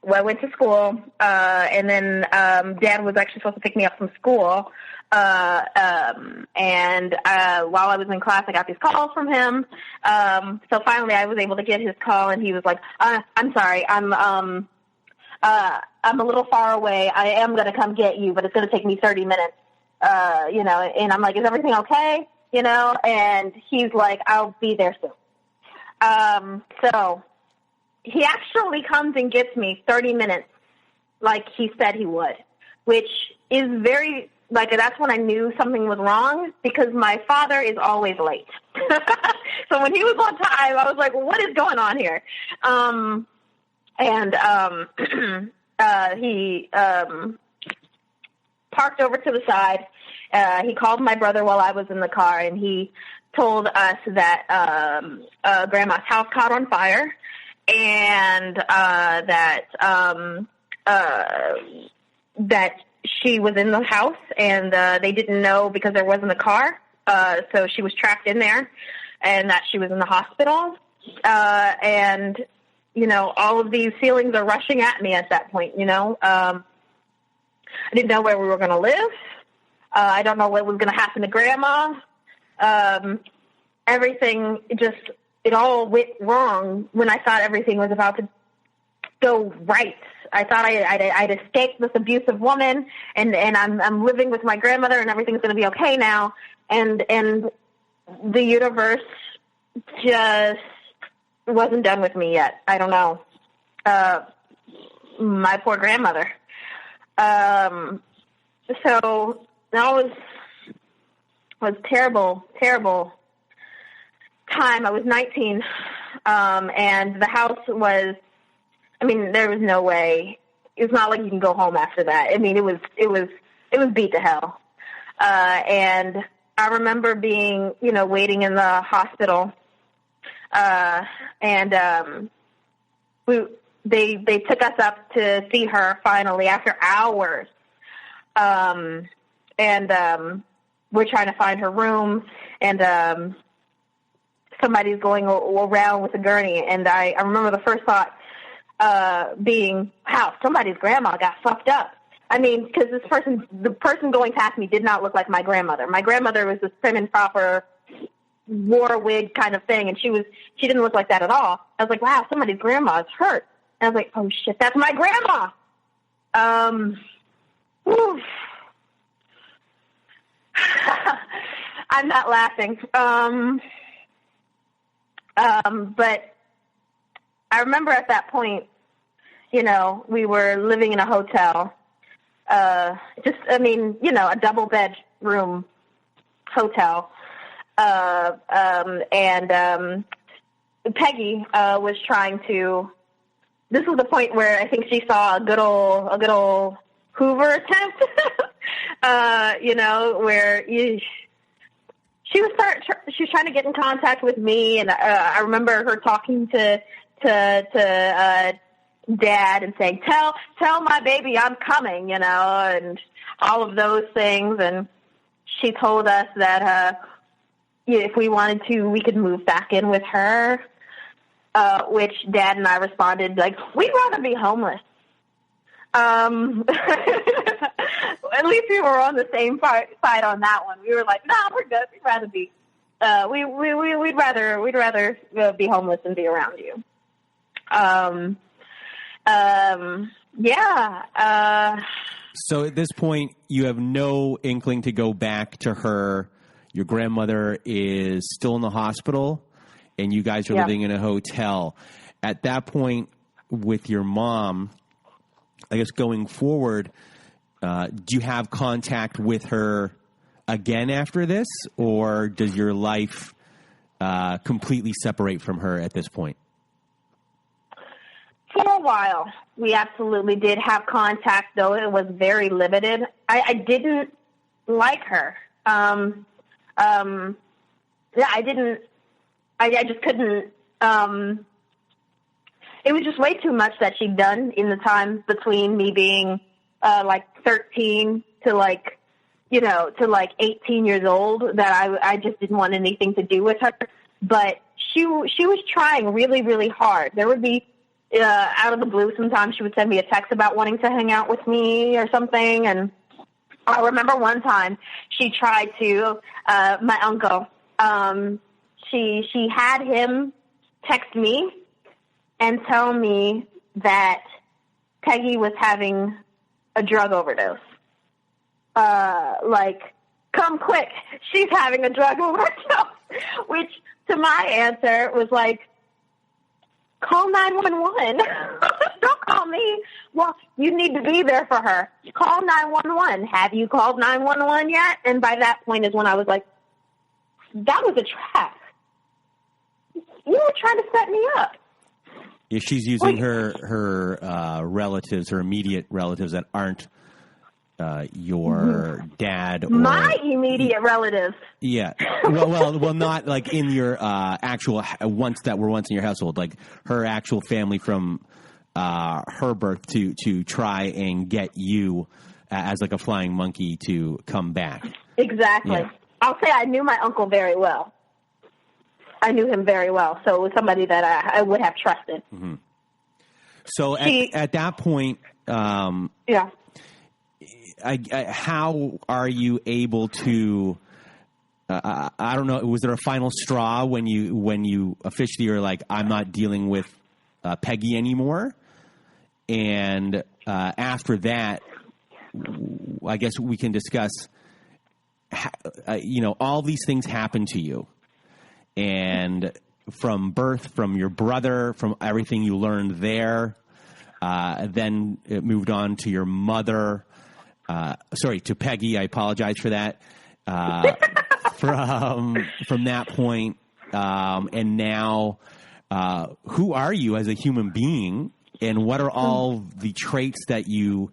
Well, I went to school, and then Dad was actually supposed to pick me up from school. And while I was in class, I got these calls from him. So finally, I was able to get his call, and he was like, "I'm sorry, I'm a little far away. I am going to come get you, but it's going to take me 30 minutes." You know, and I'm like, "Is everything okay?" You know, and he's like, "I'll be there soon." So he actually comes and gets me 30 minutes like he said he would, which is very, like, that's when I knew something was wrong, because my father is always late. So when he was on time, I was like, well, what is going on here? He parked over to the side. He called my brother while I was in the car, and he told us that Grandma's house caught on fire, and that she was in the house, and they didn't know because there wasn't a car, so she was trapped in there, and that she was in the hospital. And, you know, all of these feelings are rushing at me at that point, you know. I didn't know where we were going to live. I don't know what was going to happen to Grandma. Everything just... It all went wrong when I thought everything was about to go right. I thought I'd escaped this abusive woman, and I'm living with my grandmother, and everything's going to be okay now. And the universe just wasn't done with me yet. I don't know. My poor grandmother. So that was terrible, terrible time. I was 19, and the house was, I mean, there was no way. It's not like you can go home after that. I mean, it was beat to hell. And I remember being, you know, waiting in the hospital, and they took us up to see her finally after hours. And we're trying to find her room, and somebody's going around with a gurney, and I remember the first thought being, wow, somebody's grandma got fucked up. I mean, because the person going past me did not look like my grandmother. My grandmother was this prim and proper, wore a wig kind of thing, and she didn't look like that at all. I was like, wow, somebody's grandma is hurt. And I was like, oh shit, that's my grandma. I'm not laughing. But I remember at that point, we were living in a hotel. A double bedroom hotel. And Peggy was trying to. This was the point where I think she saw a good old Hoover attempt. Where she was trying to get in contact with me, and I remember her talking to Dad and saying, "Tell my baby I'm coming," and all of those things. And she told us that if we wanted to, we could move back in with her. Which Dad and I responded like, "We'd rather be homeless." At least we were on the same side on that one. We were like, "No, we're good. We'd rather be, we'd rather be homeless than be around you." So at this point, you have no inkling to go back to her. Your grandmother is still in the hospital, and you guys are living in a hotel. At that point, with your mom, I guess going forward, do you have contact with her again after this, or does your life completely separate from her at this point? For a while, we absolutely did have contact, though it was very limited. I didn't like her. I just couldn't. It was just way too much that she'd done in the time between me being 13 to 18 years old, that I just didn't want anything to do with her. But she was trying really, really hard. There would be out of the blue, sometimes she would send me a text about wanting to hang out with me or something. And I remember one time she tried to my uncle. She had him text me and tell me that Peggy was having a drug overdose. Come quick, she's having a drug overdose. Which, to my answer, was like, call 911. Don't call me. Well, you need to be there for her. Call 911. Have you called 911 yet? And by that point is when I was like, that was a trap. You were trying to set me up. Yeah, she's using her relatives, her immediate relatives that aren't your dad. Or, my immediate relatives. Yeah. Well, not like in your actual once in your household, like her actual family from her birth to try and get you as like a flying monkey to come back. Exactly. Yeah. I'll say I knew my uncle very well. I knew him very well, so it was somebody that I would have trusted. Mm-hmm. So at that point, yeah. How are you able to? I don't know. Was there a final straw when you officially were like, I'm not dealing with Peggy anymore? And after that, I guess we can discuss. All these things happen to you, and from birth, from your brother, from everything you learned there, then it moved on to your mother. To Peggy. I apologize for that. From that point, and now, who are you as a human being, and what are all the traits that you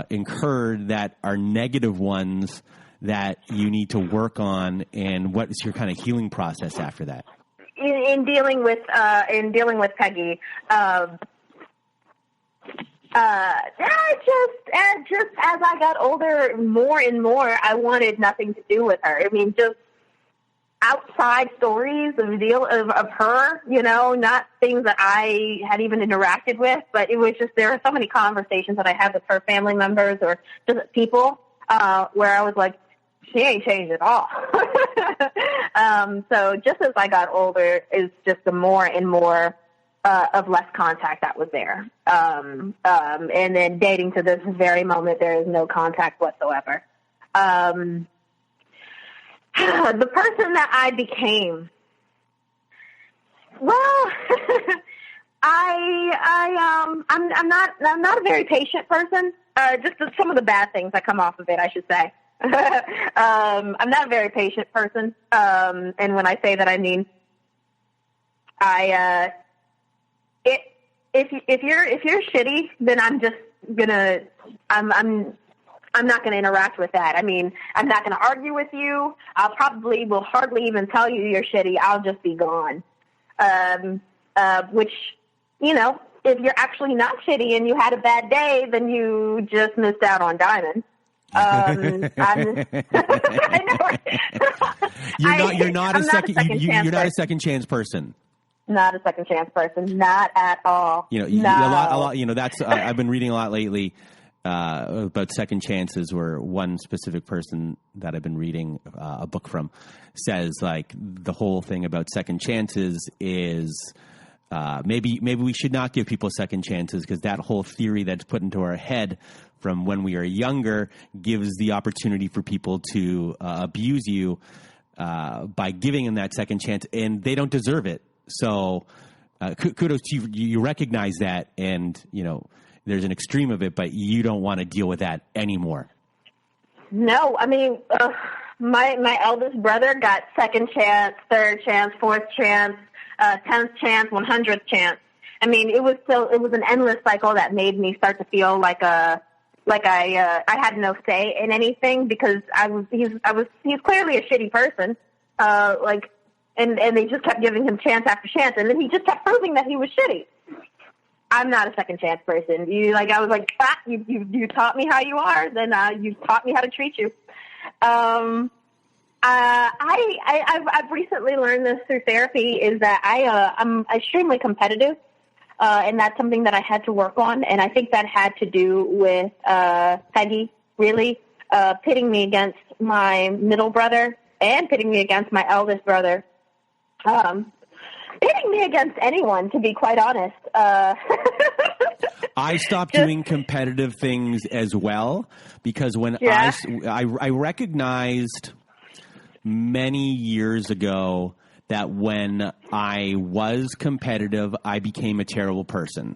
incurred that are negative ones that you need to work on, and what is your kind of healing process after that? In dealing with Peggy. Just as I got older, more and more, I wanted nothing to do with her. I mean, just outside stories of her, not things that I had even interacted with, but it was just, there are so many conversations that I had with her family members or just people, where I was like, she ain't changed at all. So just as I got older, is just the more and more of less contact that was there. And then dating to this very moment, there is no contact whatsoever. The person that I became. Well, I'm not a very patient person. Just some of the bad things that come off of it, I should say. I'm not a very patient person. And when I say that, I mean, if you're shitty, then I'm not gonna interact with that. I mean, I'm not gonna argue with you. Will hardly even tell you you're shitty. I'll just be gone. Which, you know, if you're actually not shitty and you had a bad day, then you just missed out on diamonds. I know. You're not a second chance person. Not a second chance person. Not at all. You know, a lot. You know, that's I've been reading a lot lately about second chances. Where one specific person that I've been reading a book from says, like, the whole thing about second chances is maybe we should not give people second chances, because that whole theory that's put into our head from when we are younger gives the opportunity for people to abuse you by giving them that second chance, and they don't deserve it. So kudos to you. You recognize that, and, you know, there's an extreme of it, but you don't want to deal with that anymore. No, I mean, my eldest brother got second chance, third chance, fourth chance, 10th chance, 100th chance. I mean, it was an endless cycle that made me start to feel like I had no say in anything, because he's clearly a shitty person. And they just kept giving him chance after chance, and then he just kept proving that he was shitty. I'm not a second chance person. I was like, you taught me how you are, then you taught me how to treat you. I've recently learned this through therapy, is that I'm extremely competitive, and that's something that I had to work on, and I think that had to do with Peggy really pitting me against my middle brother and pitting me against my eldest brother. Pitting me against anyone, to be quite honest. I stopped doing competitive things as well, because when I recognized many years ago that when I was competitive, I became a terrible person.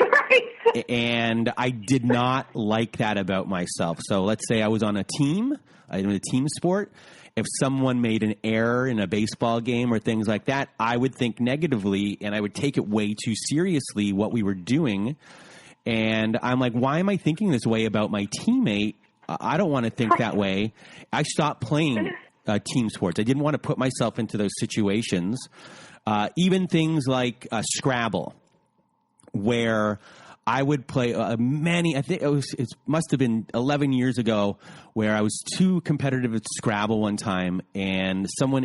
Right. And I did not like that about myself. So let's say I was on a team, in a team sport. If someone made an error in a baseball game or things like that, I would think negatively, and I would take it way too seriously, what we were doing. And I'm like, why am I thinking this way about my teammate? I don't want to think that way. I stopped playing team sports. I didn't want to put myself into those situations. Even things like Scrabble, where I would play I think it must have been 11 years ago, where I was too competitive at Scrabble one time, and someone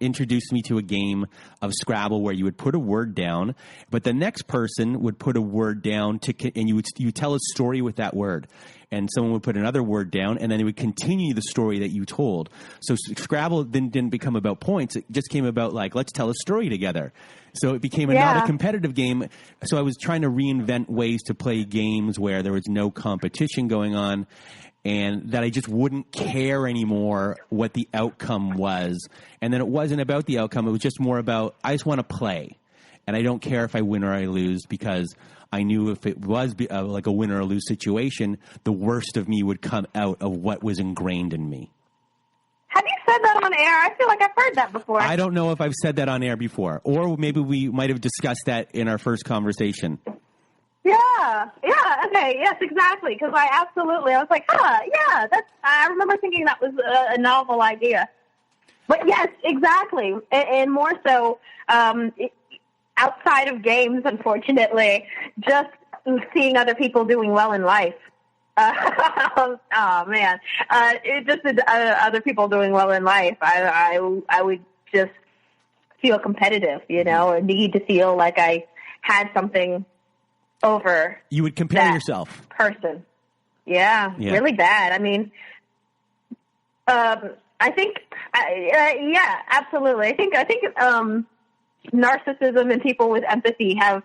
introduced me to a game of Scrabble where you would put a word down, but the next person would put a word down and you would tell a story with that word. And someone would put another word down, and then they would continue the story that you told. So Scrabble didn't become about points. It just came about, like, let's tell a story together. So it became not a competitive game. So I was trying to reinvent ways to play games where there was no competition going on, and that I just wouldn't care anymore what the outcome was. And then it wasn't about the outcome. It was just more about, I just want to play. And I don't care if I win or I lose, because I knew if it was like a win or a lose situation, the worst of me would come out of what was ingrained in me. Have you said that on air? I feel like I've heard that before. I don't know if I've said that on air before, or maybe we might have discussed that in our first conversation. Yeah, okay, yes, exactly, because I was like, I remember thinking that was a novel idea. But yes, exactly, and more so, outside of games, unfortunately, just seeing other people doing well in life. Oh man, it just other people doing well in life. I would just feel competitive, or need to feel like I had something over. You would compare yourself. Person, yeah, really bad. I mean, I think, absolutely. I think. Narcissism and people with empathy have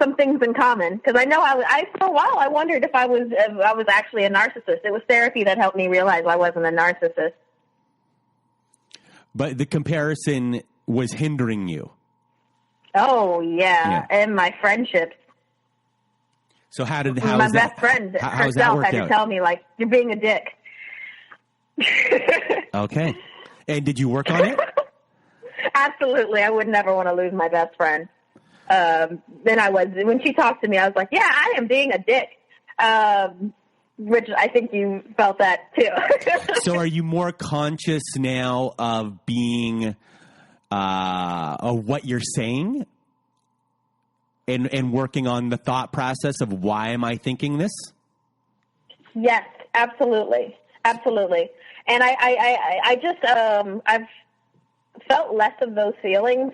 some things in common, because I know I for a while I wondered if I was actually a narcissist. It was therapy that helped me realize I wasn't a narcissist. But the comparison was hindering you. Oh, yeah. And my friendships. So my best friend herself had to tell me, like, you're being a dick. Okay. And did you work on it? Absolutely. I would never want to lose my best friend. When she talked to me, I was like, yeah, I am being a dick. Which I think you felt that too. So are you more conscious now of being, of what you're saying and working on the thought process of why am I thinking this? Yes, absolutely. Absolutely. And I've felt less of those feelings,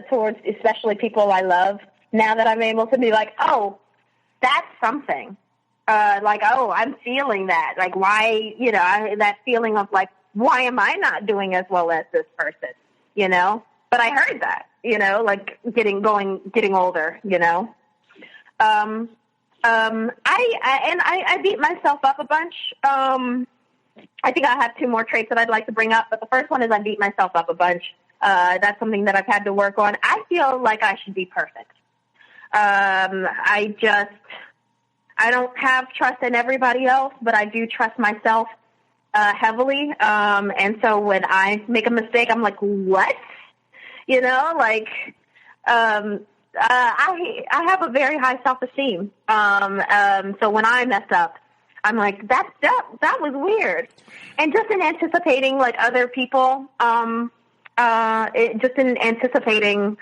towards especially people I love now that I'm able to be like, oh, that's something. Like, oh, I'm feeling that. Like, why, that feeling of like, why am I not doing as well as this person, But I heard that, like getting older, I beat myself up a bunch. I think I have two more traits that I'd like to bring up, but the first one is I beat myself up a bunch. That's something that I've had to work on. I feel like I should be perfect. I don't have trust in everybody else, but I do trust myself heavily. And so when I make a mistake, I'm like, what? I have a very high self-esteem. So when I mess up, I'm like, that was weird. And just in anticipating like other people, just in anticipating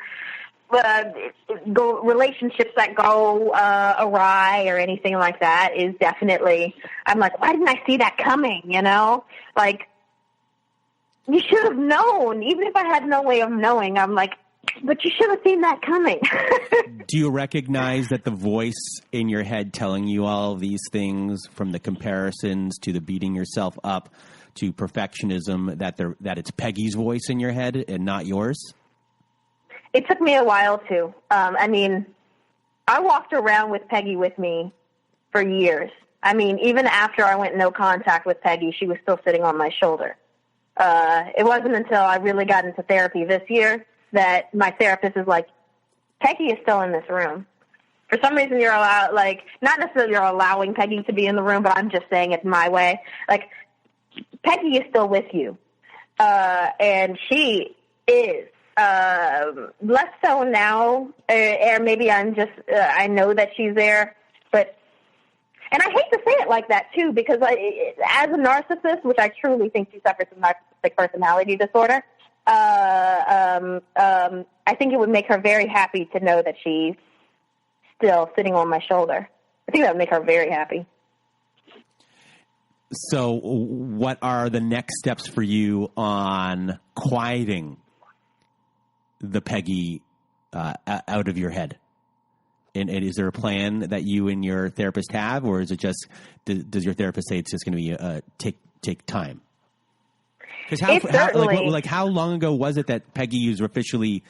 relationships that go awry or anything like that is definitely, I'm like, why didn't I see that coming? Like, you should have known. Even if I had no way of knowing, I'm like, but you should have seen that coming. Do you recognize that the voice in your head telling you all of these things, from the comparisons to the beating yourself up to perfectionism, that it's Peggy's voice in your head and not yours? It took me a while to. I walked around with Peggy with me for years. Even after I went no contact with Peggy, she was still sitting on my shoulder. It wasn't until I really got into therapy this year that my therapist is like, Peggy is still in this room. For some reason, you're allowed, like, not necessarily you're allowing Peggy to be in the room, but I'm just saying it my way. Like, Peggy is still with you. And she is. Less so now, or maybe I'm just, I know that she's there, but, and I hate to say it like that too, because as a narcissist, which I truly think she suffers from narcissistic personality disorder, I think it would make her very happy to know that she's still sitting on my shoulder. I think that would make her very happy. So what are the next steps for you on quieting the Peggy out of your head? And is there a plan that you and your therapist have, or is it just, does your therapist say it's just going to be take time? Because how long ago was it that Peggy was officially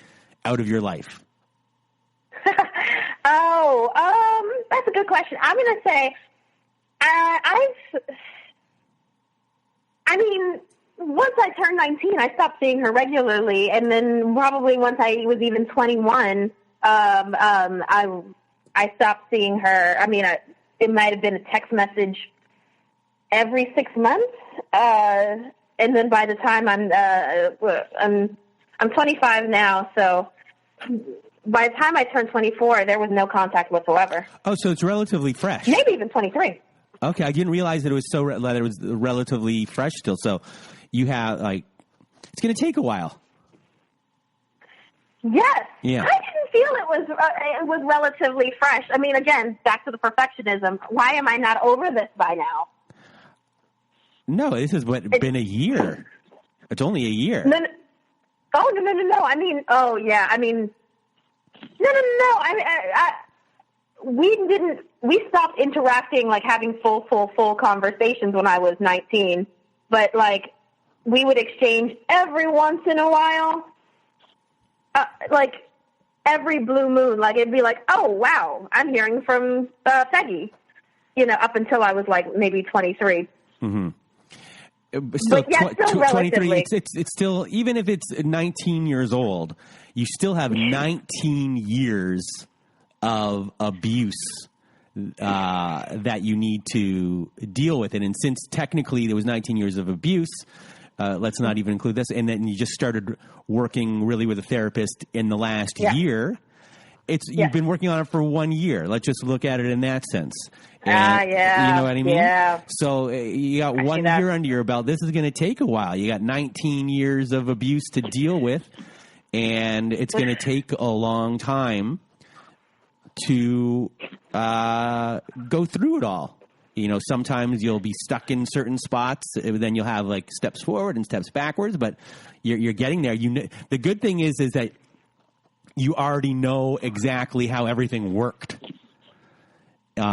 out of your life? That's a good question. I'm going to say, once I turned 19, I stopped seeing her regularly, and then probably once I was even 21, I stopped seeing her. It might have been a text message every 6 months, and then by the time I'm 25 now, so by the time I turned 24, there was no contact whatsoever. Oh, so it's relatively fresh. Maybe even 23. Okay, I didn't realize that it was that it was relatively fresh still. So you have it's going to take a while. Yes. Yeah. I didn't feel it was relatively fresh. Again, back to the perfectionism. Why am I not over this by now? No, this has been a year. It's only a year. No. Oh, no. Oh, yeah. No. We stopped interacting, like having full conversations when I was 19. But, like, we would exchange every once in a while. Like, every blue moon. Like, it'd be like, oh, wow, I'm hearing from Peggy. Up until I was, like, maybe 23. Mm-hmm. still, but yeah, still 23. relatively. It's still, even if it's 19 years old, you still have 19 years of abuse that you need to deal with it. And since technically there was 19 years of abuse, let's not even include this. And then you just started working really with a therapist in the last year. You've been working on it for 1 year. Let's just look at it in that sense. And, yeah. You know what I mean? Yeah. So you got 1 year under your belt. This is going to take a while. You got 19 years of abuse to deal with, and it's going to take a long time to go through it all. You know, sometimes you'll be stuck in certain spots, then you'll have like steps forward and steps backwards, but you're getting there. The good thing is that you already know exactly how everything worked. You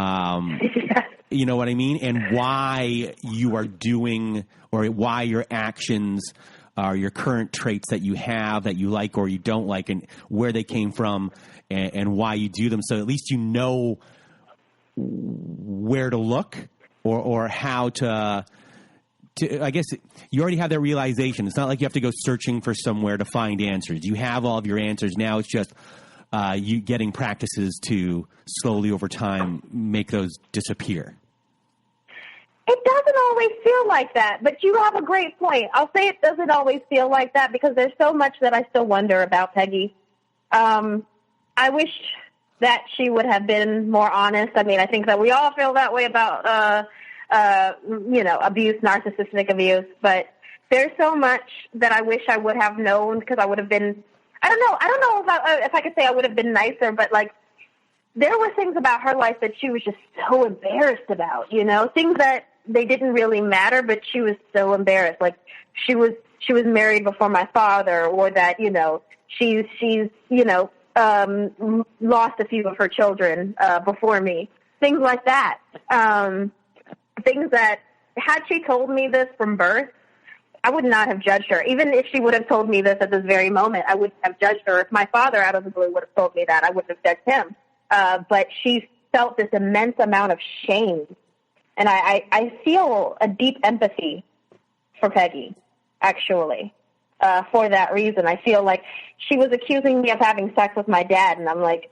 know what I mean? And why you are doing, or why your actions are your current traits that you have, that you like or you don't like, and where they came from, and why you do them. So at least you know where to look or how to I guess you already have that realization. It's not like you have to go searching for somewhere to find answers. You have all of your answers. Now it's just you getting practices to slowly over time make those disappear. It doesn't always feel like that, but you have a great point. I'll say it doesn't always feel like that because there's so much that I still wonder about Peggy. I wish that she would have been more honest. I mean, I think that we all feel that way about, abuse, narcissistic abuse, but there's so much that I wish I would have known because I would have been, I don't know if I could say I would have been nicer, but like there were things about her life that she was just so embarrassed about, things that they didn't really matter, but she was so embarrassed. Like she was married before my father, or that, she's lost a few of her children before me. Things like that. Things that, had she told me this from birth, I would not have judged her. Even if she would have told me this at this very moment, I wouldn't have judged her. If my father out of the blue would have told me that, I wouldn't have judged him. But she felt this immense amount of shame. And I feel a deep empathy for Peggy, actually. For that reason. I feel like she was accusing me of having sex with my dad, and I'm like,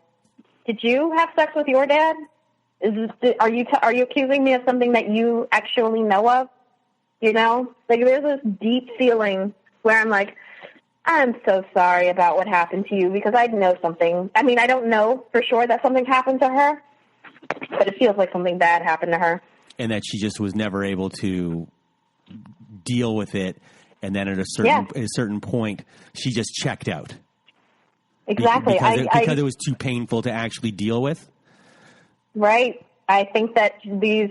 did you have sex with your dad? Are you accusing me of something that you actually know of? Like there's this deep feeling where I'm like, I'm so sorry about what happened to you because I know something. I mean, I don't know for sure that something happened to her, but it feels like something bad happened to her. And that she just was never able to deal with it. And then at a certain point, she just checked out. Exactly. Because it was too painful to actually deal with? Right. I think that these,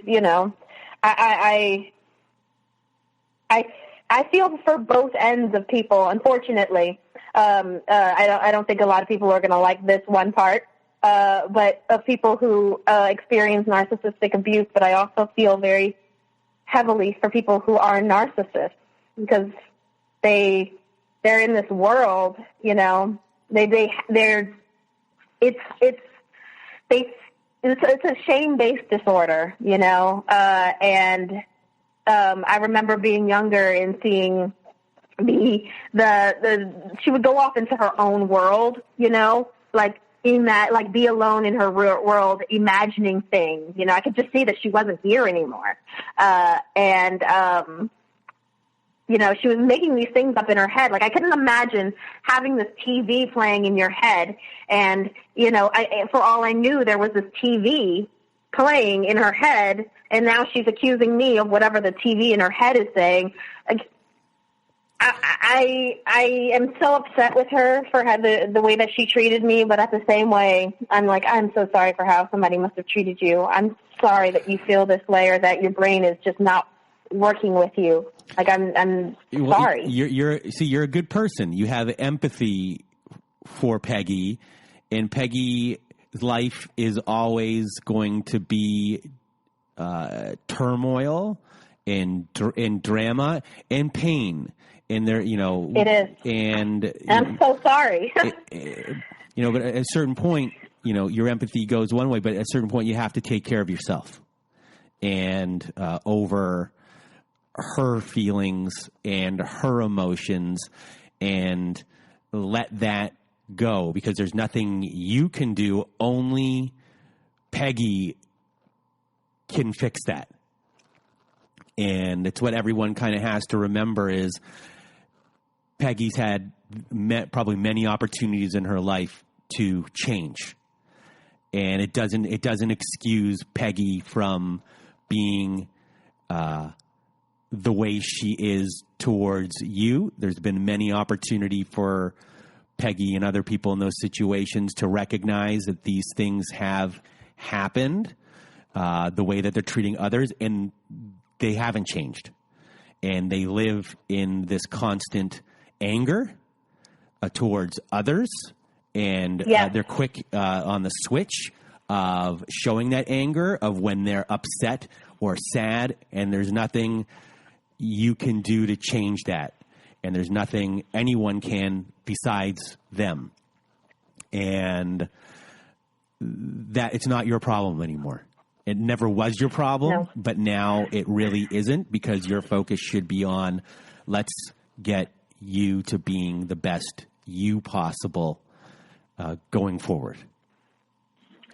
I feel for both ends of people, unfortunately. I don't think a lot of people are going to like this one part, but of people who experience narcissistic abuse, but I also feel very heavily for people who are narcissists. Because they're in this world, it's a shame-based disorder, and I remember being younger and seeing she would go off into her own world, like in that, like be alone in her world, imagining things, I could just see that she wasn't here anymore, she was making these things up in her head. Like, I couldn't imagine having this TV playing in your head. And, for all I knew, there was this TV playing in her head, and now she's accusing me of whatever the TV in her head is saying. Like, I am so upset with her for the way that she treated me, but at the same way, I'm like, I'm so sorry for how somebody must have treated you. I'm sorry that you feel this way or that your brain is just not working with you. Like, I'm sorry. You're a good person. You have empathy for Peggy, and Peggy's life is always going to be turmoil and drama and pain. And there, it is. And I'm so sorry. But at a certain point, your empathy goes one way, but at a certain point, you have to take care of yourself. And over her feelings and her emotions and let that go, because there's nothing you can do. Only Peggy can fix that. And it's what everyone kind of has to remember is Peggy's had probably many opportunities in her life to change. And it doesn't excuse Peggy from being the way she is towards you. There's been many opportunity for Peggy and other people in those situations to recognize that these things have happened, the way that they're treating others, and they haven't changed. And they live in this constant anger towards others, and they're quick on the switch of showing that anger of when they're upset or sad, and there's nothing you can do to change that. And there's nothing anyone can besides them. And that it's not your problem anymore. It never was your problem, but now it really isn't, because your focus should be on let's get you to being the best you possible going forward.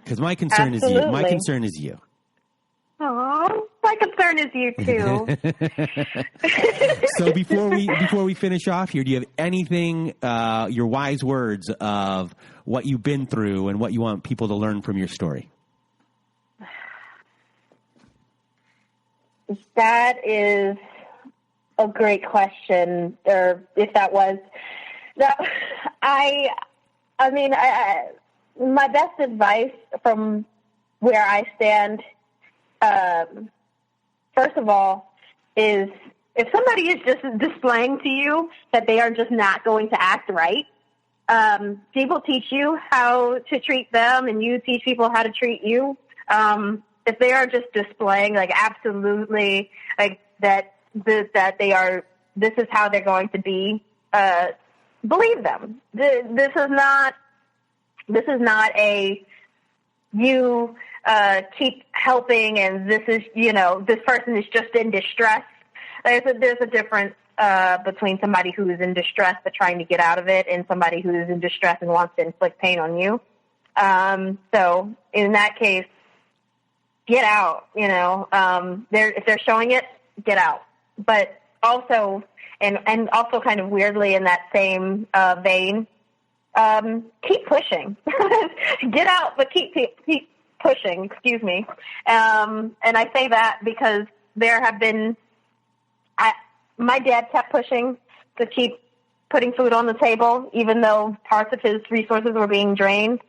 Because my concern is you. My concern is you. Oh, my concern is you too. So before we finish off here, do you have anything, your wise words of what you've been through and what you want people to learn from your story? That is a great question. Or if that was that, I mean, my best advice from where I stand, first of all, is if somebody is just displaying to you that they are just not going to act right, people teach you how to treat them, and you teach people how to treat you. If they are just displaying like absolutely like that they are, this is how they're going to be, believe them. This is not a you keep helping and this is, this person is just in distress. There's a difference between somebody who is in distress but trying to get out of it and somebody who is in distress and wants to inflict pain on you. So in that case, get out, if they're showing it, get out. But also, and also kind of weirdly in that same vein, keep pushing. Get out, but keep pushing, excuse me. And I say that because there have been, my dad kept pushing to keep putting food on the table, even though parts of his resources were being drained,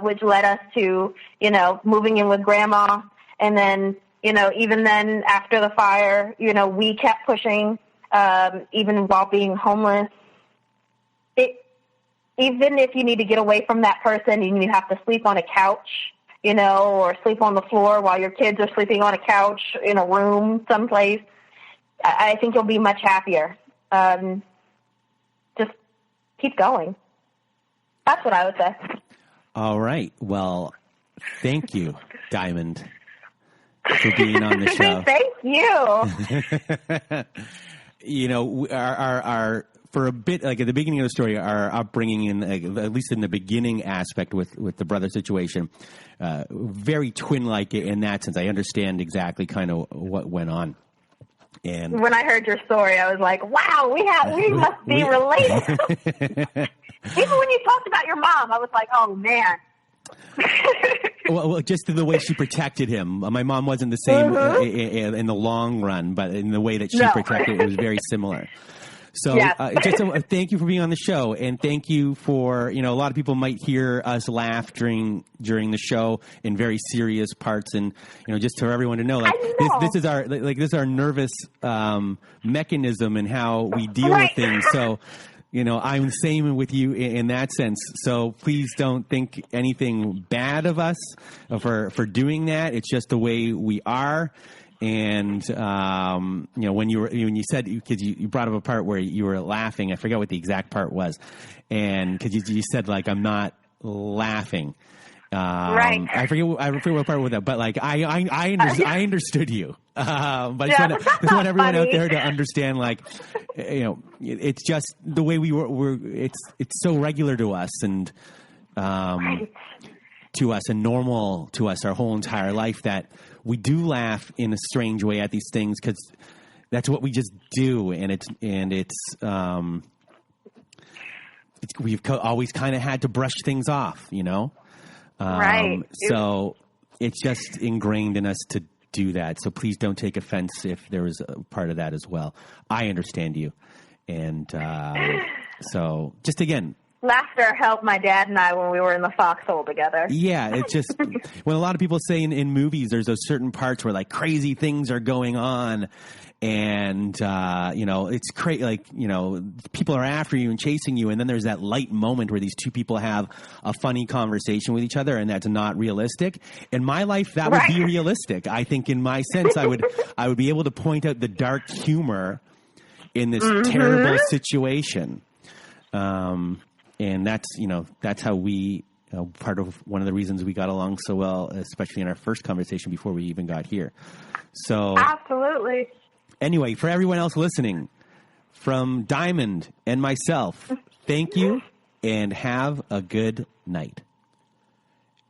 which led us to, moving in with grandma. And then, even then after the fire, we kept pushing, even while being homeless. Even if you need to get away from that person and you have to sleep on a couch, or sleep on the floor while your kids are sleeping on a couch in a room someplace, I think you'll be much happier. Just keep going. That's what I would say. All right. Well, thank you, Diamond, for being on the show. Thank you. Our for a bit, like at the beginning of the story, our upbringing, in at least in the beginning aspect with the brother situation, very twin-like in that sense. I understand exactly kind of what went on. And when I heard your story, I was like, "Wow, we must be related." Even when you talked about your mom, I was like, "Oh man." Well, just the way she protected him. My mom wasn't the same in the long run, but in the way that she protected, it was very similar. So just thank you for being on the show, and thank you for, a lot of people might hear us laugh during the show in very serious parts, and just for everyone to know, this is our nervous mechanism and how we deal with things. So I'm the same with you in that sense. So please don't think anything bad of us for doing that. It's just the way we are. And, when you said, because you brought up a part where you were laughing, I forget what the exact part was. And because you said, I'm not laughing. Right. I forget what part with that, but like I understood you. But I just want everyone out there to understand, like, it's just the way it's so regular to us and Right. to us and normal to us our whole entire life that we do laugh in a strange way at these things because that's what we just do, and we've always kind of had to brush things off, Right. So it's just ingrained in us to do that. So please don't take offense if there was a part of that as well. I understand you. And so just again, Laughter helped my dad and I when we were in the foxhole together. yeah, it's just when a lot of people say in movies, there's those certain parts where like crazy things are going on. And, it's crazy, like, people are after you and chasing you. And then there's that light moment where these two people have a funny conversation with each other, and that's not realistic. In my life, that would be realistic. I think in my sense, I would be able to point out the dark humor in this terrible situation. And that's how we, part of one of the reasons we got along so well, especially in our first conversation before we even got here. So absolutely. Anyway, for everyone else listening, from Diamond and myself, thank you and have a good night.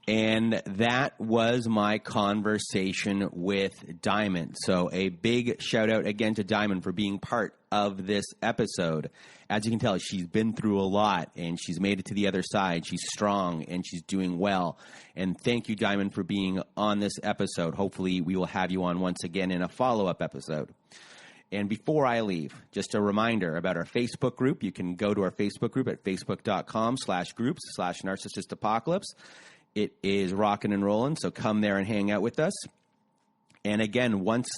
And that was my conversation with Diamond. So a big shout out again to Diamond for being part of this episode. As you can tell, she's been through a lot and she's made it to the other side. She's strong and she's doing well. And thank you, Diamond, for being on this episode. Hopefully we will have you on once again in a follow-up episode. And before I leave, just a reminder about our Facebook group. You can go to our Facebook group at facebook.com/groups/narcissistapocalypse. It is rocking and rolling, so come there and hang out with us. And again, once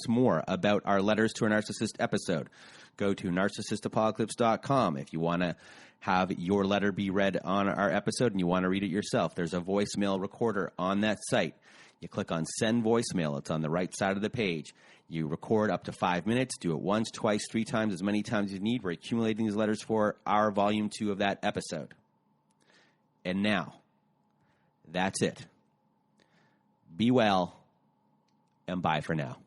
more about our Letters to a Narcissist episode, go to narcissistapocalypse.com if you want to have your letter be read on our episode and you want to read it yourself. There's a voicemail recorder on that site. You click on Send Voicemail. It's on the right side of the page. You record up to 5 minutes. Do it once, twice, 3 times, as many times as you need. We're accumulating these letters for our Volume 2 of that episode. And now, that's it. Be well, and bye for now.